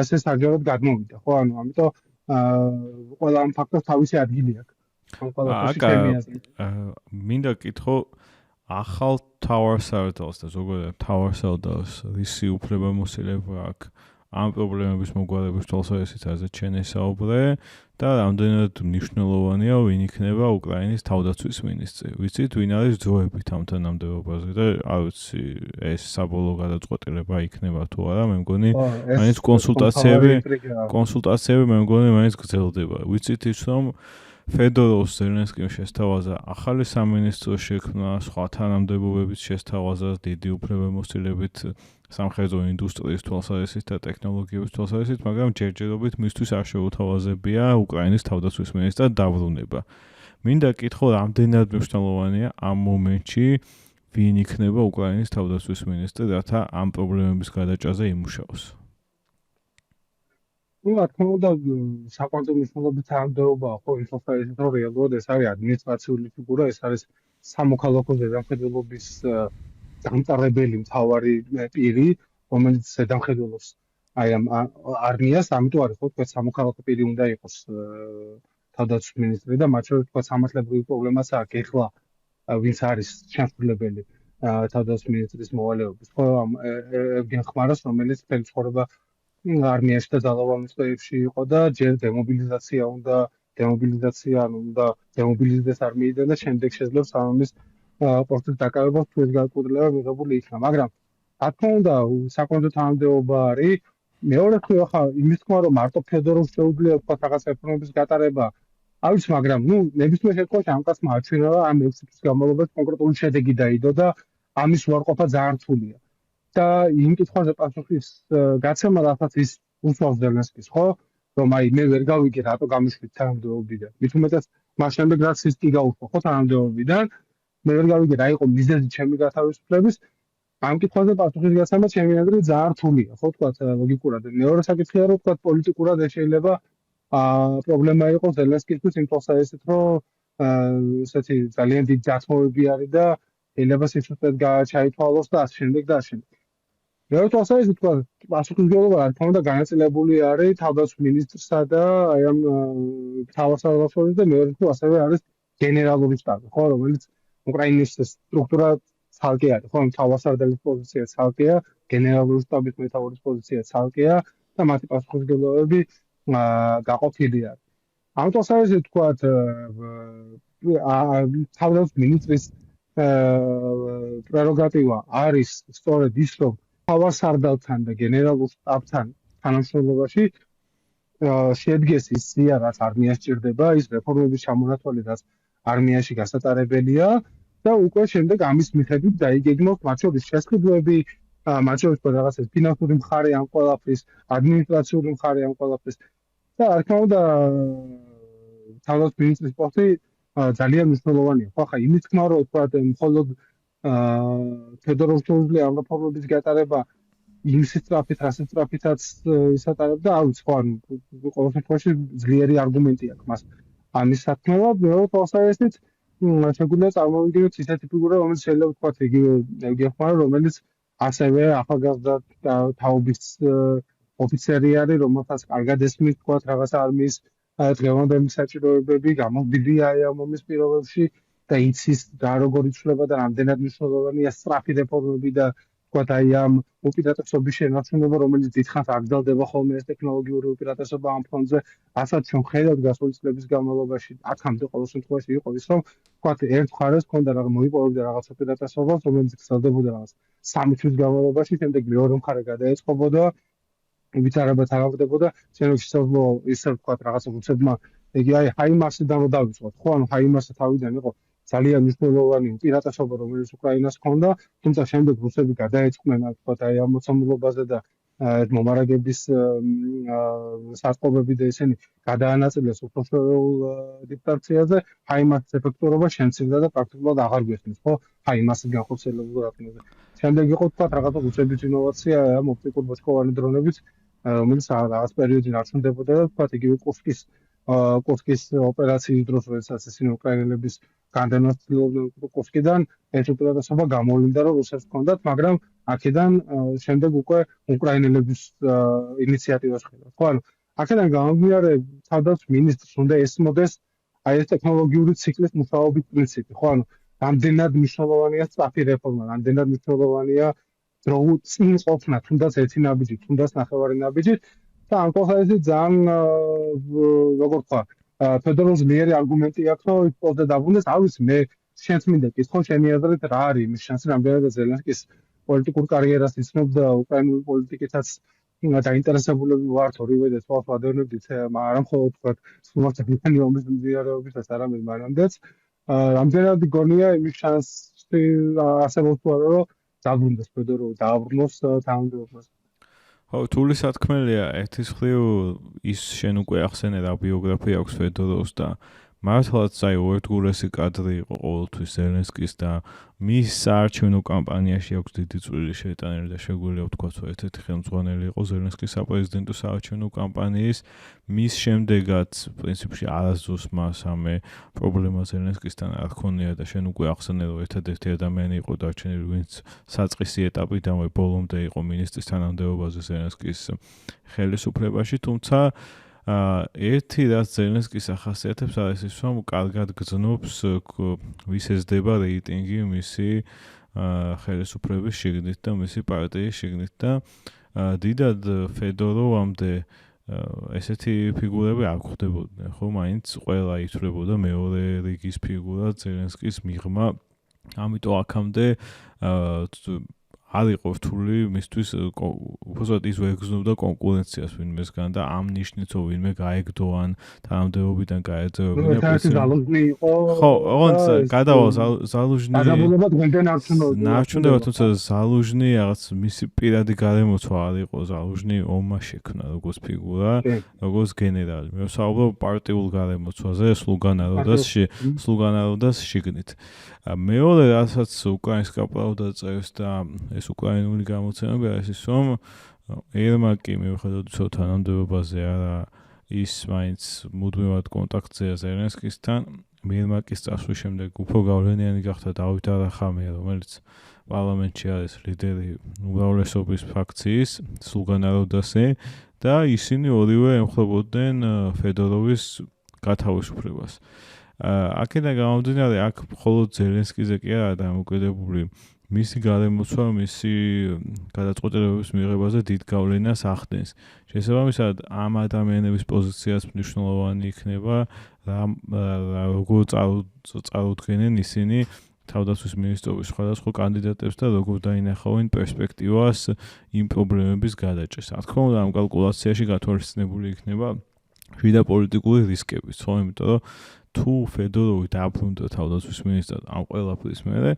[SPEAKER 2] ესე საჯაროდ გადმოვიდა, ხო, ანუ ამიტომ ყველა ამ ფაქტორს თავისი ადგილი აქვს.
[SPEAKER 1] მინდა კითხო ახალ Tower Cell-ს და ზოგადად Tower Cell-ს რისი უფლებამოსილება აქვს ამ პრობლემების მოგვარების თვალსაზრისით აზრ ჩენესაუბრე და რამდენად მნიშვნელოვანია ვინ იქნება უკრაინის თავდაცვის მინისტრი. ვიცით, ვინ არის ძოებით ამ თანამდებობაზე და არ ვიცი ეს საბოლოო გადაწყვეტილება იქნება თუ არა, მე მგონი მაინც კონსულტაციები მე მგონი მაინც გრძელდება. ვიცით ის რომ ფედოროვს ზელენსკიმ შესთავაზა ახალი სამინისტრო შექმნა, სხვა თანამდებობების შესთავაზა, დიდი უფლებამოსილებით სამხედრო ინდუსტრიის თვალსაზრისით და ტექნოლოგიების თვალსაზრისით, მაგრამ ჯერჯერობით მისთვის არ შეუთავაზებია უკრაინის თავდაცვის მინისტრად დაბრუნება. მინდა კითხო, რამდენად მნიშვნელოვანია ამ მომენტში ვინ იქნება უკრაინის თავდაცვის მინისტრი, რათა ამ პრობლემების გადაჭრაზე იმუშაოს.
[SPEAKER 2] რა თქმა უნდა, საკვანტო მნიშვნელობით თანამდებობაა, ხო, ის თვალსაზრისით, რომ რეალურად ეს არის ადმინისტრაციული ფიგურა, ეს არის სამოქალაქო ზედამხედველობის დამტარებელი მთავარი პირი, რომელიც ზედამხედველობს აი ამ არმიას, ამიტომ არის ხო, თქვა სამოქალაქო პირი უნდა იყოს თავდაცვის მინისტრი და მათ შორის თქვა სამართლებრივი პრობლემაც აქვს ეხლა ვინც არის შემსრულებელი თავდაცვის მინისტრის მოვალეობის, ხო, ევგენ ხმარას, რომელიც მთელი ცხოვრება არმიაში და ძალოვანობის წრეებში იყო და ჯერ დემობილიზაცია უნდა დემობილიზდეს არმიიდან და შემდეგ შეძლებს სამის პორტის დაკავებას თუ ეს განკუთვნილება მიღებული იქნა, მაგრამ რა თქმა უნდა, საკვანტო თანამდებობა არის. მეორე მხრივ ახლა იმის თქმა, რომ მარტო ფედოროვს შეუძლია თქვა რაღაც რეფორმების გატარება, არ ვიცი, მაგრამ ნებისმიერ შემთხვევაში ამ კაცმა აჩვენა ამ 6 თვის განმავლობაში კონკრეტული შედეგი დაიდო და ამის უარყოფა ძალიან რთულია. და იმ კითხვაზე პასუხის გაცემა რასაც ის უსვამს ზელენსკის, ხო? რომ აი მე ვერ გავიგე რატო გამიშვით თანამდებობიდან. მით უმეტეს მას შემდეგ რაც ის კი გაუსვა, ხო, თანამდებობიდან, მე ვერ გავიგე რა იყო მიზეზი ჩემი გათავისუფლების. ამ კითხვაზე პასუხის გაცემა ჩემი აზრით ძალიან რთულია, ხო, თქვა ლოგიკურად. მეორე საკითხია, რომ თქვა პოლიტიკურად შეიძლება პრობლემა იყოს ზელენსკისთვის იმ თვალსაზრისით, რომ ესეთი ძალიან დიდი დათმობები არის და შეიძლება სიცოცხლე ჩაითვალოს და ასე შემდეგ და ასე შემდეგ. მეორე თვალსაზრისით თქვა პასუხისმგებლობა რა თქმა უნდა განაწილებული არის თავდაცვის მინისტრსა და აი ამ მთავარ შორის და მეორე თუ ასევე არის გენერალური შტაბი, ხო, რომელიც უკრაინის სტრუქტურა ცალკე არის, ხო, მთავარსარდალის პოზიცია ცალკეა, გენერალური შტაბის მეთაურის პოზიცია ცალკეა და მათი პასუხისმგებლობები გაყოფილი არის. ამ თვალსაზრისით თქვა თავდაცვის მინისტრის პრეროგატივა არის სწორედ ის, რომ მთავარსარდალთან და გენერალურ შტაბთან თანამშრომლობაში შედგეს ის სია, რაც არმიას ჭირდება, ის რეფორმების ჩამონათვალი, რაც არმიაში გასატარებელია და უკვე შემდეგ ამის მიხედვით დაიგეგმოს მათ შორის შესყიდვები, მათ შორის რაღაც ფინანსური მხარე ამ ყველაფრის, ადმინისტრაციული მხარე ამ ყველაფრის და რა თქმა უნდა თავდაცვის მინისტრის პოსტი ძალიან მნიშვნელოვანია. ხო, ხა იმის თქმა, რომ თქვა მხოლოდ ფედოროვს შეუძლია ამ რეფორმების გატარება იმ სისწრაფით, რასაც სისწრაფითაც ისატარებდა, არ ვიცი, ხო, ყოველ შემთხვევაში ძლიერი არგუმენტი აქვს მას ამის სათქმელად. მეორე თვალსაზრისით შეგვიძლია წარმოვიდგინოთ ისეთი ფიგურა, რომელიც შეიძლება ვთქვათ იგივე ევგენ ხმარა, რომელიც ასევე ახალგაზრდა თაობის ოფიცერი არის, რომელსაც კარგად ესმის ვთქვათ რაღაც არმიის დღევანდელი საჭიროებები, გამოდიდია ამ ომის პირობებში და იცის რა როგორ იცვლება და რამდენად მნიშვნელოვანია სწრაფი რეფორმები და ვთქვათ აი ამ უპირატესობის შენარჩუნება, რომელიც დიდხანს აგრძელდება ხოლმე ეს ტექნოლოგიური უპირატესობა ამ ფრონტზე, რასაც ჩვენ ხედავთ გასული წლების განმავლობაში, აქამდე ყოველ შემთხვევაში იყო ის, რომ ვთქვათ ერთ მხარეს ჰქონდა რაღაც მოიპოვებდა რაღაც უპირატესობას, რომელიც გრძელდებოდა რაღაც 3 თვის განმავლობაში, შემდეგ მეორე მხარე გადაეწყობოდა ვითარებად აღებდებოდა, შემდეგ შესაძლოა ისე ვთქვათ რაღაც რუსებმა იგი აი ჰაიმარსიდან რომ დავიწყოთ, ხო, ანუ ჰაიმარსი თავიდან იყო ძალიან მნიშვნელოვანი უპირატესობა, რომელიც უკრაინას ჰქონდა, თუმცა შემდეგ რუსები გადაეწყდნენ, ვთქვათ, აი ამ მოცემულობაზე და მომარაგების საწყობები და ისინი გადაანაწილეს უпроშორეულ დიქტაციაზე, ჰაიმარსის ეფექტურობა შემცირდა და პრაქტიკულად აღარ გვესმის, ხო, ჰაიმარსის განხორციელებულ რატმოზე. შემდეგ იყო ვთქვათ რაღაცა რუსების ინოვაცია ამ ოპტიკურ ბოჭკოვანი დრონებით, რომელიც რაღაც პერიოდში ნარჩუნდებოდა და ვთქვათ იგივე კურსკის ოპერაციის დროს, როდესაც ისინი უკრაინელების განდევნას ცდილობდნენ კურსკიდან, ეს უპირატესობა გამოვლინდა, რომ რუსებს ჰქონდათ, მაგრამ აქედან შემდეგ უკვე უკრაინელების ინიციატივას ხედავთ. ხო, ანუ აქედან გამომდინარე თავდაცვის მინისტრს უნდა ესმოდეს აი ეს ტექნოლოგიური ციკლის მუშაობის პრინციპი, ხო, ანუ რამდენად მნიშვნელოვანია სწრაფი რეფორმა, რამდენად მნიშვნელოვანია დრო წინ ყოფნა, თუნდაც ერთი ნაბიჯი, თუნდაც ნახევარი ნაბიჯი და ამ კონტექსტში ძალიან როგორ ვთქვა, ფედერალიზმის მიერი არგუმენტი აქვს, რომ ის პოსტზე დაბრუნდეს, არ ვიცი, მე შენც მინდა კითხო, შენი აზრით რა არის იმის შანსი, რამდენად ზელენსკის პოლიტიკურ კარიერას იცნობს და უკრაინული პოლიტიკითაც დაინტერესებულები ვართ ორივე და სხვა ვადევნებდით, არა მხოლოდ ვთქვა, სულმართლიანი ომის მზიარეობისას, არამედ მანამდეც, რამდენად გონია იმის შანსი არსებობს თუ არა, რომ დაბრუნდეს ფედოროვი, დააბრუნოს თანამდებობას.
[SPEAKER 1] ხო, თული სათქმელია, ერთის მხრივ ის შენ უკვე ახსენე რა ბიოგრაფია აქვს ფედოროვს და მართლაც აი უერთგულესი კადრი იყო ყოველთვის ზელენსკის და მის საარჩევნო კამპანიაში აქვს დიდი წვლილი შეტანილი და შეგვიძლია ვთქვათ, რომ ერთ-ერთი ხელმძღვანელი იყო ზელენსკის საპრეზიდენტო საარჩევნო კამპანიის. მის შემდეგაც პრინციპში არასდროს მას ამე პრობლემა ზელენსკისთან არ ჰქონია და შენ უკვე ახსენე, რომ ერთადერთი ადამიანი იყო დარჩენილი, ვინც საწყისი ეტაპიდანვე ბოლომდე იყო მინისტრის თანამდებობაზე ზელენსკის ხელისუფლებაში, თუმცა ერთი რაც ზელენსკის ახასიათებს არის ის, რომ კარგად გრძნობს ვის ესდება რეიტინგი მისი ხელისუფლების შიგნით და მისი პარტიის შიგნით და დიდად ფედოროვამდე ესეთი ფიგურები არ გვხვდებოდნენ, ხო, მაინც ყველა ითვლებოდა მეორე რიგის ფიგურა ზელენსკის მიღმა, ამიტომ აქამდე არ იყო რთული მისთვის უბრალოდ ის ვერ გრძნობდა კონკურენციას ვინმესგან და ამ ნიშნით რომ ვინმე გაეგდო ან თანამდებობიდან გაეწევებინა
[SPEAKER 2] ზალუჟნი იყო
[SPEAKER 1] ხო, ოღონდ გადავალ ზალუჟნი
[SPEAKER 2] გადაბულება დღემდე
[SPEAKER 1] ნარჩუნდება, თუმცა ზალუჟნი რაღაც მისი პირადი გარემოცვა არ იყო, ზალუჟნი ომმა შექმნა როგორც ფიგურა, როგორც გენერალი. მე ვსაუბრობ პარტიულ გარემოცვაზე, სლუგანაროდას შიგნით. მეორე რასაც უკრაინსკა პრავდა წერს და ეს უკრაინული გამოცემები არის ის, რომ ერმაკი მიუხედავად ისო თანამდებობაზე არა ის მაინც მუდმივად კონტაქტზეა ზელენსკისთან, ერმაკის წასვლის შემდეგ უფრო გავლენიანი გახდა დავით არახამია, რომელიც პარლამენტში არის ლიდერი უმრავლესობის ფრაქციის სლუგანაროდასზე და ისინი ორივე ემხრობოდნენ ფედოროვის გათავისუფლებას. აქედან გამომდინარე, აქ მხოლოდ ზელენსკიზე კი არა დამოკიდებული მისი გარემოცვა, მისი გადაწყვეტილებების მიღებაზე დიდ გავლენას ახდენს. შესაბამისად, ამ ადამიანების პოზიციაც მნიშვნელოვანი იქნება, როგორ წარუდგენენ ისინი თავდაცვის მინისტრობის სხვადასხვა კანდიდატებს და როგორ დაინახავენ პერსპექტივას იმ პრობლემების გადაჭრას. რა თქმა უნდა, ამ კალკულაციაში გათვალისწინებული იქნება შიდა პოლიტიკური რისკებიც, ხო, იმიტომ რომ თუ ფედოროვი დაბრუნდა თავდაცვის მინისტრად ამ ყველაფრის მერე,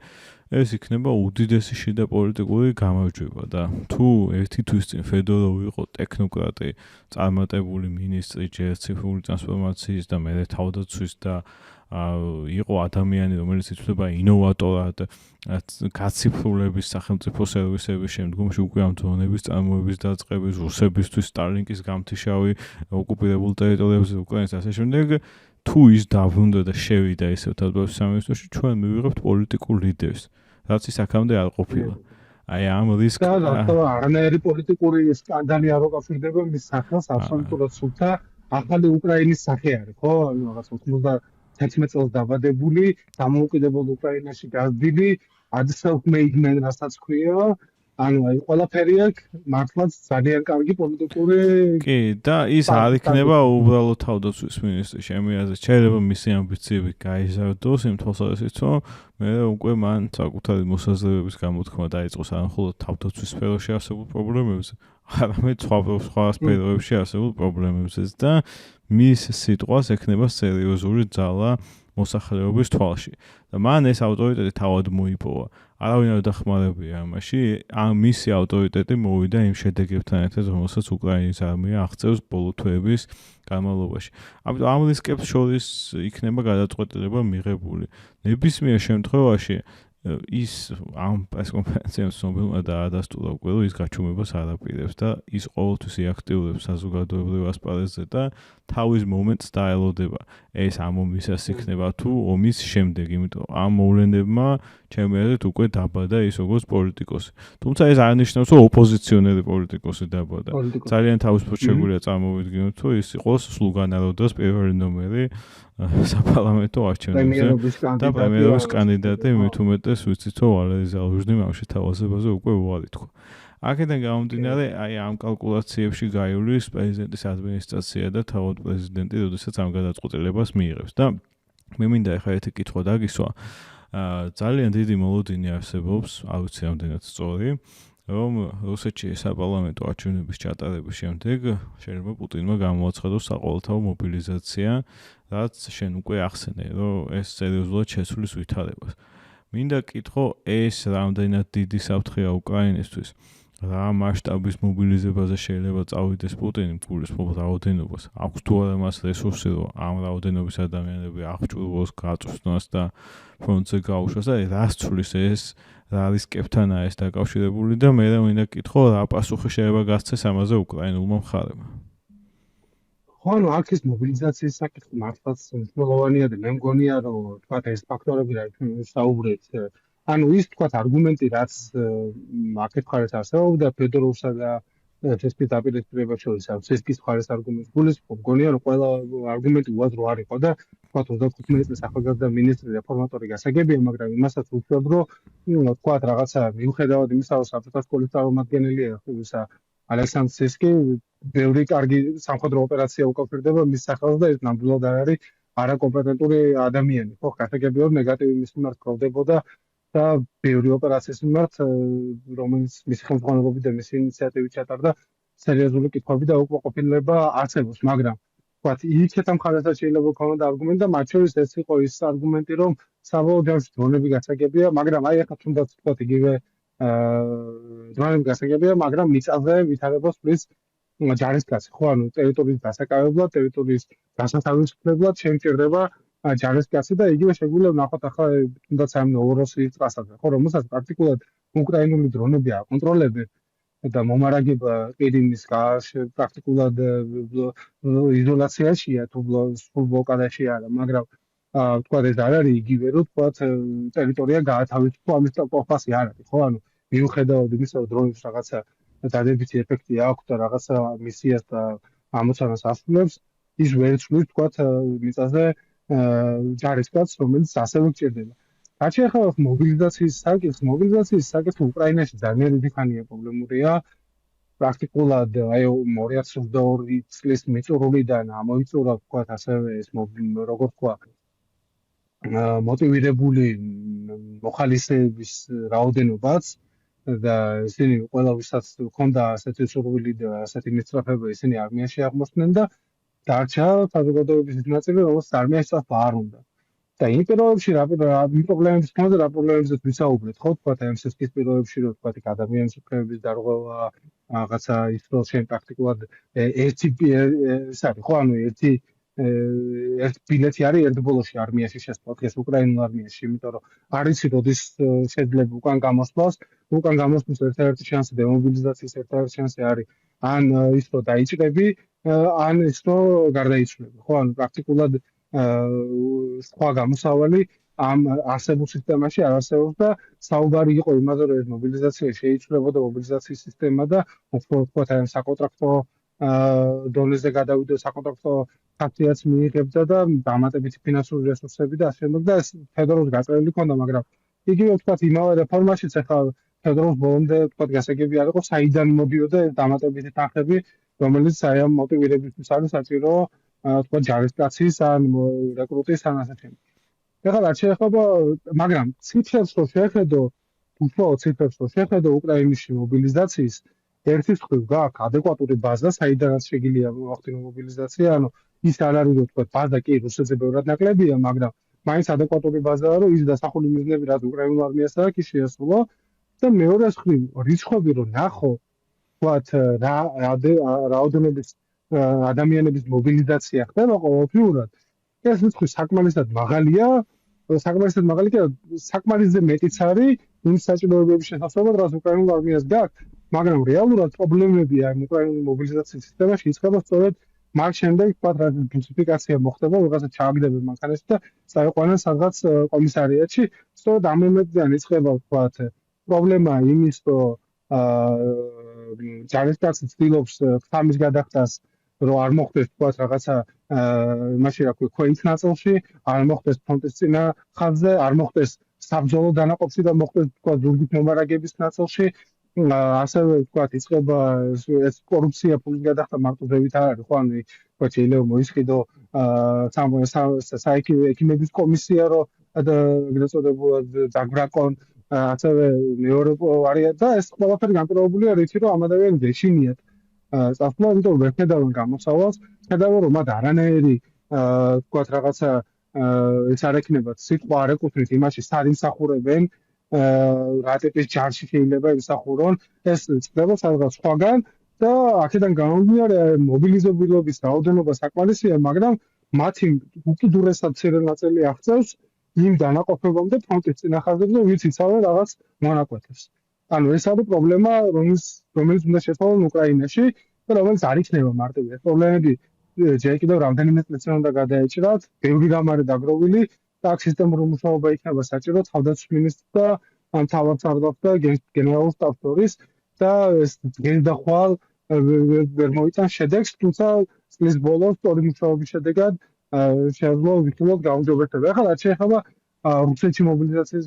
[SPEAKER 1] ეს იქნება უდიდესი შიდა პოლიტიკური გამარჯვება და თუ ერთი თვის წინ ფედოროვი იყო ტექნოკრატი, წარმატებული მინისტრი ჯერ ციფრული ტრანსფორმაციის და მერე თავდაცვის და იყო ადამიანი, რომელიც ითვლება ინოვატორად, გაციფრულების სახელმწიფო სერვისების შემდგომში უკვე ამ დრონების წარმოების დაწყების, რუსებისთვის სტალინკის გამთიშავი ოკუპირებულ ტერიტორიებზე უკრაინის ასე შემდეგ, თუ ის დაბრუნდა და შევიდა ისევ თავდაცვის სამინისტროში, ჩვენ მივიღებთ პოლიტიკურ ლიდერს, რაც ის აქამდე არ ყოფილა. აი ამ რისკს
[SPEAKER 2] არანაირი პოლიტიკური სკანდალი არ უკავშირდება მის სახელს აბსოლუტურად სულთა ახალი უკრაინის სახე არის, ხო? ანუ რაღაც 91 წელს დაბადებული, დამოუკიდებელ უკრაინაში გაზრდილი, self-made man, რასაც ქვია, ანუ აი ყველაფერი აქვს მართლაც ძალიან კარგი პოლიტიკური
[SPEAKER 1] კი და ის არ იქნება უბრალოდ თავდაცვის მინისტრი, ჩემი აზრით, შეიძლება მისი ამბიციები გაიზარდოს იმ თვალსაზრისით, რომ მე უკვე მან საკუთარი მოსაზრებების გამოთქმა დაიწყოს არა მხოლოდ თავდაცვის სფეროში არსებულ პრობლემებზე, არამედ სხვა სფეროებში არსებულ პრობლემებზეც და მის სიტყვას ექნება სერიოზული ძალა მოსახლეობის თვალში. და მან ეს ავტორიტეტი თავად მოიპოვა. არავინ არ დახმარებია ამაში, ამ მისი ავტორიტეტი მოვიდა იმ შედეგებთან ერთად, რომელსაც უკრაინის არმია აღწევს ბოლო თვეების განმავლობაში. ამიტომ ამ რისკებს შორის იქნება გადაწყვეტილება მიღებული. ნებისმიერ შემთხვევაში ის ამ პრესკონფერენციას ცნობილმა დაადასტურა უკვე, რომ ის გაჩუმებას არ აპირებს და ის ყოველთვის აქტიურობს საზოგადოებრივ ასპარეზზე და თავის მომენტს დაელოდება. ეს ამ ომისას იქნება თუ ომის შემდეგ, იმიტომ ამ მოვლენებმა ჩემი აზრით უკვე დაბადა ის როგორც პოლიტიკოსი. თუმცა ეს არ ნიშნავს, რომ ოპოზიციონერი პოლიტიკოსი დაბადა. ძალიან თავისუფლად შეგვიძლია წარმოვიდგინოთ, რომ ის იყოს სლუგანაროდას პირველი ნომერი საპარლამენტო არჩევნებზე და პრემიერობის კანდიდატი მით უმეტეს ვიცით რომ ვალერий залужный მაშინ თავაზებაზე უკვე უარი თქვა. აქედან გამომდინარე, აი ამ კალკულაციებში გაივლის პრეზიდენტის ადმინისტრაცია და თავად პრეზიდენტი, როდესაც ამ გადაწყვეტილებას მიიღებს და მე მინდა ახლა ერთი კითხვა დაგისვა. ძალიან დიდი მოლოდინი არსებობს, არ ვიცი რამდენად სწორი, რომ რუსეთში საპარლამენტო არჩევნების ჩატარების შემდეგ შეიძლება პუტინმა გამოაცხადოს საყოველთაო მობილიზაცია, რაც შენ უკვე ახსენე, რომ ეს სერიოზულად შესulis ვითარებას. მინდა კითხო, ეს რამდენად დიდი საფრთხეა უკრაინისთვის. რა მასშტაბის მობილიზებაზე შეიძლება წავიდეს პუტინი გულისხმობ რაოდენობას აქვს თუ არა მას რესურსი რომ ამ რაოდენობის ადამიანები აღჭურვოს გაწვდნას და ფრონტზე გაუშვას და რას ცulis ეს რა რისკებთანაა ეს დაკავშირებული და მე მინდა კითხო რა პასუხი შეიძლება გასცეს ამაზე უკრაინულმა მხარემ.
[SPEAKER 2] ხო, ანუ აქ ეს მობილიზაციის საკითხი მართლაც მნიშვნელოვანია და მე მგონია რომ თქვა ეს ფაქტორები რა საუბრეთ ანუ ის თქვა არგუმენტი რაც აქეთ ხარეს არსებობდა ფედოროვსა და თესპის დაპირისპირება შორის სესკის ხარეს არგუმენტს გულისხმობ მგონია რომ ყველა არგუმენტი უაზრო არ იყო და თქვა 25 წელს ახალგაზრდა მინისტრი რეფორმატორი გასაგებია მაგრამ იმასაც ვუშვებ რომ თქვა რაღაცა მიუხედავად იმისა რომ საბჭოთა სკოლის წარმომადგენელია ისა ალექსანდრ სესკი ბევრი კარგი სამხედრო ოპერაცია უკავშირდება მის სახელს და ეს ნამდვილად არ არის არაკომპეტენტური ადამიანი ხო გასაგებია რომ ნეგატივი მის მიმართ გროვდებოდა და ბევრი ოპერაციის მიმართ რომელიც მის ხელმძღვანელობით და მის ინიციატივით ჩატარდა სერიოზული კითხვები და უკმაყოფილება არსებობს მაგრამ ვთქვათ იქეთ ამ ხალხსაც შეიძლება ქონოდა არგუმენტი და მათ შორის ეს იყო ის არგუმენტი რომ საბოლოო ჯამში დრონები გასაგებია მაგრამ აი ახლა თუნდაც ვთქვათ იგივე დრონები გასაგებია მაგრამ მიწაზე ვითარებას პლუს ჯარისკაცი ხო ანუ ტერიტორიის დასაკავებლად ტერიტორიის დასათავისუფლებლად შემჭირდება ჯარისკაცი და იგივე შეგვიძლია ვნახოთ ახლა თუნდაც ამ ნოვოროსიის ტრასაზე ხო რომელსაც პრაქტიკულად უკრაინული დრონები აკონტროლებენ და მომარაგება ყირიმის პრაქტიკულად იზოლაციაშია თუ სულ ბლოკადაში არა მაგრამ თქვა ეს არ არის იგივე რომ თქვა ტერიტორია გაათავისუფლო ამის ყოფასი არ არის ხო ანუ მიუხედავად იმისა რომ დრონის რაღაცა დადებითი ეფექტი აქვს და რაღაცა მისიას და ამოცანას ასრულებს ის ვერ ცვლის თქვა მიწაზე ჯარისკაცს რომელიც ასევე გჭირდება. რაც შეეხება მობილიზაციის საკითხს უკრაინაში ძალიან დიდი ხანია პრობლემურია. პრაქტიკულად აი 2022 წლის მიწურულიდან ამოიწურა თქვა ასევე ეს როგორ თქვა მოტივირებული მოხალისეების რაოდენობაც და ისინი ყველა ვისაც ჰქონდა ასეთი სურვილი და ასეთი მისწრაფება ისინი არმიაში აღმოსდნენ და დარჩა საზოგადოების ნაწილი როგორც არმიაში წასვლა არ უნდა. და იმ პირობებში რა პრობლემების ხონდა რა პრობლემებზეც ვისაუბრეთ ხო თქვა ამ სესკის პირობებში რომ თქვა ადამიანის უფლებების დარღვევა რაღაცა ის რომ შენ პრაქტიკულად ერთი ეს არის ხო ანუ ერთი ბილეთი არის ერთ ბოლოში არმიაში შესვლა დღეს უკრაინულ არმიაში იმიტომ რომ არიცი როდის შეიძლება უკან გამოსვლას ერთ-ერთი შანსი დემობილიზაციის ერთ-ერთი შანსი არის ან ის რომ დაიჭრები ან ის რომ გარდაიცვლები ხო ანუ პრაქტიკულად სხვა გამოსავალი ამ არსებულ სისტემაში არ არსებობს და საუბარი იყო იმაზე რომ ეს მობილიზაცია შეიცვლებოდა მობილიზაციის სისტემა და უფრო თქვა ამ საკონტრაქტო დონეზე გადავიდა საკონტრაქტო ფაქციაც მიიღებდა და დამატებითი ფინანსური რესურსები და ასე შემდეგ და ეს ფედერალურ გაწეული ქონდა მაგრამ იგივე თქვა იმავე რეფორმაშიც ახლა ფედერალურ ბოლომდე თქვა გასაგები არ იყო საიდან მოდიოდა ეს დამატებითი თანხები რომელიც აი ამ მოტივირებისთვის არის საჭირო თქვა ჯარისკაცის ან რეკრუტის ან ასე შემდეგ. ეხლა რაც შეეხება მაგრამ ციფრებს რო შეხედო უკრაინაში მობილიზაციის ერთი მხრივ გააქვს ადეკვატური ბაზა საიდანაც შეიძლება მოახდინო მობილიზაცია ანუ ის არ არის რომ თქვა ბაზა კი რუსეთზე ბევრად ნაკლებია მაგრამ მაინც ადეკვატური ბაზაა რომ ის დასახული მიზნები რაც უკრაინულ არმიასთან აქვს ის შეასრულო და მეორე მხრივ რიცხვები რომ ნახო თქვა რაოდენობის ადამიანების მობილიზაცია ხდება ყოველდღიურად ეს რიცხვი საკმარისად მაღალია საკმარისზე მეტიც არის იმ საჭიროებების შესაძლებლად რაც უკრაინულ არმიას გააქვს მაგრამ რეალურად პრობლემები ამ უკრაინული მობილიზაციის სისტემაში იწყება სწორედ მას შემდეგ თქვა რა დიფიკაცია მოხდება რაღაცა ჩააგდებენ მანქანაში და წაიყვანან სადღაც კომისარიატში სწორედ ამ მომენტიდან იწყება თქვა პრობლემა იმის რომ ჯარისკაცი ცდილობს ხამის გადახდას რომ არ მოხდეს თქვა რაღაცა იმაში რა ქვია ქვეით ნაწილში, არ მოხდეს ფრონტის წინა ხაზზე, არ მოხდეს საბრძოლო დანაყოფში და მოხდეს თქვა ზურგით მომარაგების ნაწილში. ასევე თქვა იწყება ეს კორუფცია ფულის გადახდა მარტივებით არ არის, ხო ანუ თქვა შეიძლება მოისყიდო საექიმების კომისია რომ ეგრეთ წოდებულად დაგვრაკონ ასევე მეორე ვარიანტი და ეს ყველაფერი განპირობებულია რითი რომ ამ ადამიანებს ეშინიათ წასვლა, იმიტომ რომ ვერ ხედავენ გამოსავალს, ხედავენ რომ მათ არანაირი თქვა რაღაცა ეს არ ექნებათ სიტყვა არ ეკუთვნით იმაში სად იმსახურებენ რა ტიპის ჯარში შეიძლება იმსახურონ, ეს წდება სადღაც სხვაგან და აქედან გამომდინარე მობილიზებულობის რაოდენობა საკმარისია, მაგრამ მათი უკიდურესად მცირე ნაწილი აღწევს იმ დანაყოფებამდე ფრონტის წინა ხაზებზე, ვინც იცავენ რაღაც მონაკვეთებს. ანუ ეს არის პრობლემა, რომელიც უნდა შეცვალონ უკრაინაში და რომელიც არ იქნება მარტივი. ეს პრობლემები ჯერ კიდევ რამდენიმე წელიწად უნდა გადაეჭრათ, ბევრი რამ არის დაგროვილი და აქ სისტემური მუშაობა იქნება საჭირო თავდაცვის მინისტრს და მთავარსარდალს და გენერალურ შტაბს შორის და ეს გენდახვალ ვერ მოიწან შედეგს, თუმცა წლის ბოლოს სწორი მუშაობის შედეგად შეძლო ვიქილოთ გაუმჯობესება. ახლა რაც შეეხება რუსეთში მობილიზაციის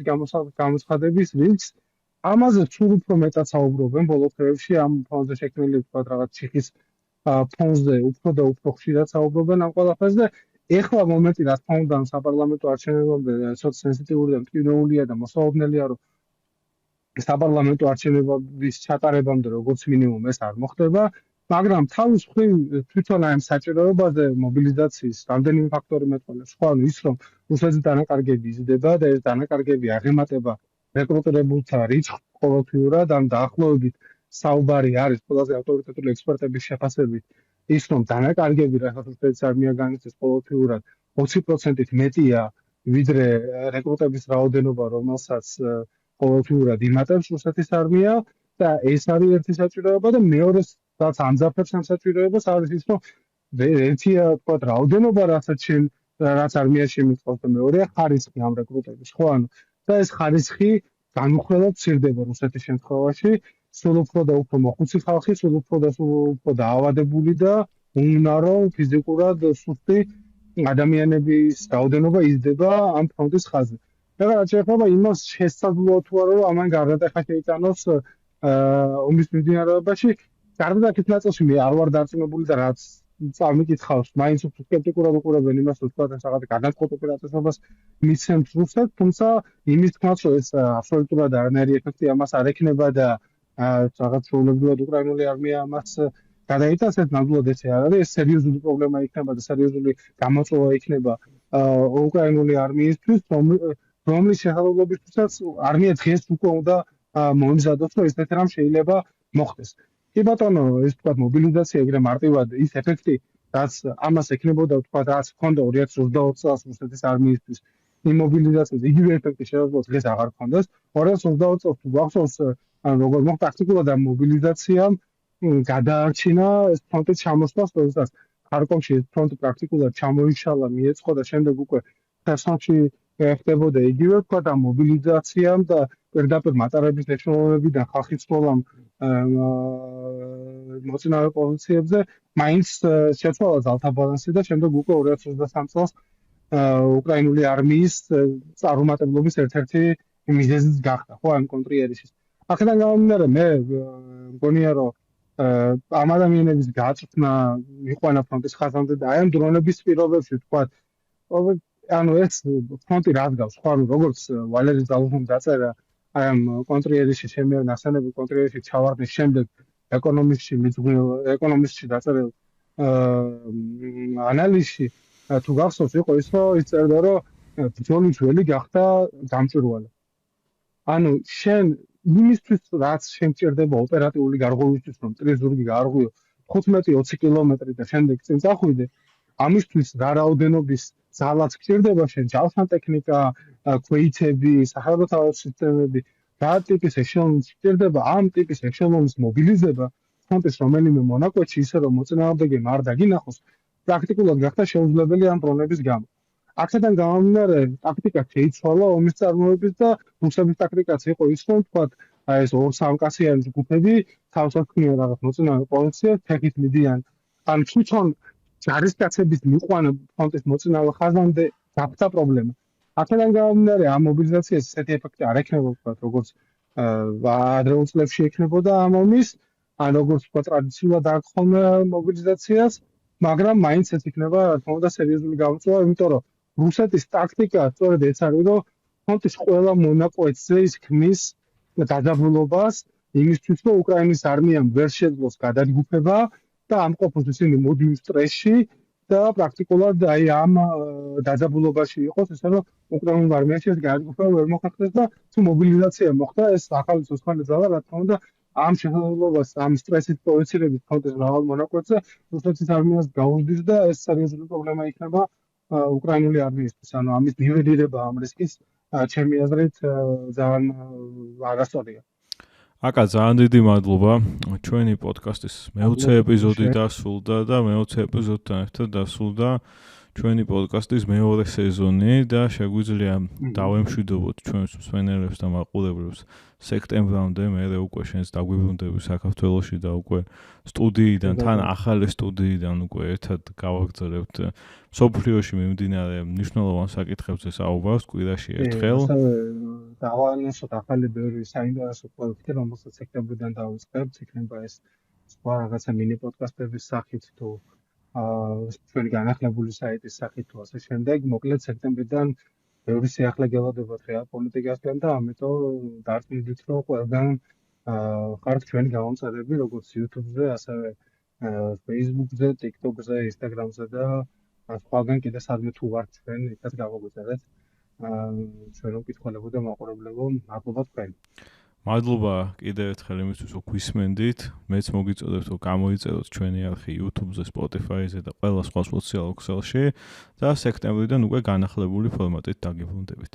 [SPEAKER 2] გამოცხადების რიგს, ამაზე სულ უფრო მეტად საუბრობენ ბოლო დღეებში ამ ფონზე შექმნილი ვთქვათ რაღაც ჩიხის ფონზე უფრო და უფრო ხშირად საუბრობენ ამ ყველაფერზე და ეხლა მომენტი რა თქმა უნდა საპარლამენტო არჩევნებამდე ცოტა სენსიტიური და მტკივნეულია და მოსაუბნელია რომ საპარლამენტო არჩევნების ჩატარებამდე როგორც მინიმუმ ეს არ მოხდება, მაგრამ თავის მხრივ თვითონ ამ საჭიროებაზე მობილიზაციის რამდენიმე ფაქტორი მეტყველებს. ხო, ანუ ის რომ რუსეთის დანაკარგები იზრდება და ეს დანაკარგები აღემატება რეკრუტირებულთა რიცხვს ყოველთვიურად, ან დაახლოებით საუბარი არის ყველაზე ავტორიტეტული ექსპერტების შეფასებით ის რომ დანაკარგები რასაც რუსეთის არმია განიცდის ყოველთვიურად 20%-ით მეტია ვიდრე რეკრუტების რაოდენობა, რომელსაც ყოველთვიურად იმატებს რუსეთის არმია და ეს არის ერთი საჭიროება და მეორე რაც ამძაფრებს ამ საჭიროებას არის ის რომ ერთია თქვა რაოდენობა რაც არმიაში მიწყობს და მეორეა ხარისხი ამ რეკრუტების, ხო ანუ და ეს ხარისხი განუხრელად მცირდება რუსეთის შემთხვევაში, სულ უფრო და უფრო მოხუცი ხალხი, სულ უფრო და უფრო დაავადებული და უნარო ფიზიკურად სუსტი ადამიანების რაოდენობა იზრდება ამ ფრონტის ხაზზე. ეხლა რაც შეეხება იმას შესაძლოა თუ არა რომ ამან გარდატეხა შეიტანოს ომის მიმდინარეობაში, გარდატეხის ნაწილში მე არ ვარ დარწმუნებული და რაც წამიკითხავს, მაინც უფრო სკეპტიკურად უყურებენ იმას, რომ თქვა რაღაც გადაწყვეტ ოპერაციას მიცემს რუსეთს, თუმცა იმის თქმაც რომ ეს აბსოლუტურად არანაირი ეფექტი ამას არ ექნება და რაღაც შეუძლებლად უკრაინული არმია ამას გადაიტანს, ეს ნამდვილად ესე არ არის, ეს სერიოზული პრობლემა იქნება და სერიოზული გამოწვევა იქნება უკრაინული არმიისთვის, რომლის შესაძლებლობისთვისაც არმია დღეს უკვე უნდა მოიმზადოს, რომ ესეთი რამ შეიძლება მოხდეს. კი ბატონო, ეს თქვა მობილიზაცია ეგრე მარტივად ის ეფექტი, რაც ამას ექნებოდა თქვა რაც ჰქონდა 2022 წელს რუსეთის არმიისთვის იმ მობილიზაციის იგივე ეფექტი შეიძლება დღეს აღარ ჰქონდეს. 2022 წელს თუ გახსოვს, როგორ მოხდა პრაქტიკულად ამ მობილიზაციამ გადაარჩინა ეს ფრონტის ჩამოსვლა, როდესაც ხარკოვში ეს ფრონტი პრაქტიკულად ჩამოიშალა, მიეწყო და შემდეგ უკვე ხერსონში ხდებოდა იგივე თქვა და მობილიზაციამ და პირდაპირ მატარების მეცნიერებებიდან ხალხის სკოლამ მოწინავე პოზიციებზე მაინც შეცვალა ძალთა-ბალანსი და შემდეგ უკვე 2023 წელს უკრაინული არმიის წარუმატებლობის ერთ-ერთი მიზეზიც გახდა, ხო, ამ კონტრიერიშის. აქედან გამომდინარე, მე მგონია, რომ ამ ადამიანების გაწვრთნა მიყვანა ფრონტის ხაზამდე და აი ამ დრონების პირობებში თქვა, ანუ ეს ფრონტი რას გავს, ხო, ანუ როგორც ვალერი ზალუჟნიმ დაწერა აი ამ კონტრიერიშის შემდგომ ნახსენები კონტრიერიშის ჩავარდნის შემდეგ ეკონომისტში დაწერილ ანალიზში თუ გახსოვს იყო ის რომ ის წერდა რომ ბრძოლის ველი გახდა გამჭვირვალე. ანუ შენ იმისთვის რაც შენ ჭირდება ოპერატიული გარღვევისთვის რომ წრის ზურგი გაარღვიო 15-20 კილომეტრი და შემდეგ წინ წახვიდე, ამისთვის რა რაოდენობის ძალაც გჭირდება შენ, ჯავშან ტექნიკა, ქვეითები, სახელმწიფო სისტემები, რა ტიპის ეშელონს გჭირდება, ამ ტიპის ეშელონის მობილიზება ფრონტის რომელიმე მონაკვეთში ისე რომ მოწინააღმდეგემ არ დაგინახოს, პრაქტიკულად გახდა შეუძლებელი ამ დრონების გამო. აქედან გამომდინარე, ტაქტიკა შეიცვალა ომის წარმოების და რუსების ტაქტიკაც იყო ის, რომ თქვა აი ეს 2-3 კაციანი ჯგუფები თავსაც ქმნიან რაღაც მოწინავე პოზიციას, ფეხით მიდიან ან თვითონ ჯარისკაცების მიყვანა ფრონტის მოწინავე ხაზამდე გაფთა პრობლემა. აქედან გამომდინარე ამ მობილიზაციას ესეთი ეფექტი არ ექნება ვთქვათ, როგორც ადრეულ წლებში ექნებოდა ამ ომის, ან როგორც ვთქვათ ტრადიციულად აქ ხოლმე მობილიზაციას, მაგრამ მაინც ეს იქნება რა თქმა უნდა სერიოზული გამოწვევა, იმიტომ რომ რუსეთის ტაქტიკა სწორედ ეს არის, რომ ფრონტის ყველა მონაკვეთზე ის ქმნის დაძაბულობას იმისთვის, რომ უკრაინის არმიამ ვერ შეძლოს გადადგუფება და ამ ყოფოს ისინი მუდმივ სტრესში და პრაქტიკულად აი ამ დაძაბულობაში იყოს, ისე რომ უკრაინულ არმიაში ეს გადადგუფება ვერ მოხერხდეს და თუ მობილიზაცია მოხდა, ეს ახალი ცოცხალი ძალა, რა თქმა უნდა, ამ შესაძლებლობას, ამ სტრესით პროვოცირების ფრონტის მრავალ მონაკვეთზე რუსეთის არმიას გაუზრდის და ეს სერიოზული პრობლემა იქნება უკრაინული არმიისთვის. ანუ ამის ნიველირება ამ რისკის ჩემი აზრით ძალიან არასწორია.
[SPEAKER 1] აკა ძალიან დიდი მადლობა. ჩვენი პოდკასტის მე-20 ეპიზოდი დასრულდა და მე-20 ეპიზოდთან ერთად დასრულდა ჩვენი პოდკასტის მეორე სეზონი და შეგვიძლია დავემშვიდობოთ ჩვენს მსმენელებს და მაყურებლებს სექტემბრამდე მე უკვე შენს დაგვიბრუნდები საქართველოში და უკვე სტუდიიდან თან ახალი სტუდიიდან უკვე ერთად გავაგრძელებთ სოფლიოში მიმდინარე მნიშვნელოვან საკითხებზე საუბარს კვირაში ერთხელ.
[SPEAKER 2] დავანახოთ ახალი ბევრი საინტერესო პროექტი, რომელსაც სექტემბრიდან დავიწყებთ, იქნება ეს სხვა რაღაცა მინი პოდკასტების სახით თუ ჩვენი განახლებული საიტის სახით თუ ასე შემდეგ. მოკლედ სექტემბრიდან ბევრი სიახლე გელოდებათ რეალ პოლიტიკასთან და ამიტომ დარწმუნდით, რომ ყველგან ხართ ჩვენი გამომწერები, როგორც YouTube-ზე, ასევე Facebook-ზე, TikTok-ზე, Instagram-ზე და სხვაგან კიდე სადმე თუ ვართ ჩვენ, იქაც გავაგვიწერეთ. ჩვენ უკითხველებო და მაყურებლებო, მადლობა თქვენ.
[SPEAKER 1] მადლობა კიდევ ერთხელ იმისთვის, რომ გვისმენდით. მეც მოგიწოდებთ, რომ გამოიწეროთ ჩვენი არხი YouTube-ზე, Spotify-ზე და ყველა სხვა სოციალურ ქსელში და სექტემბრიდან უკვე განახლებული ფორმატით დაგიბრუნდებით.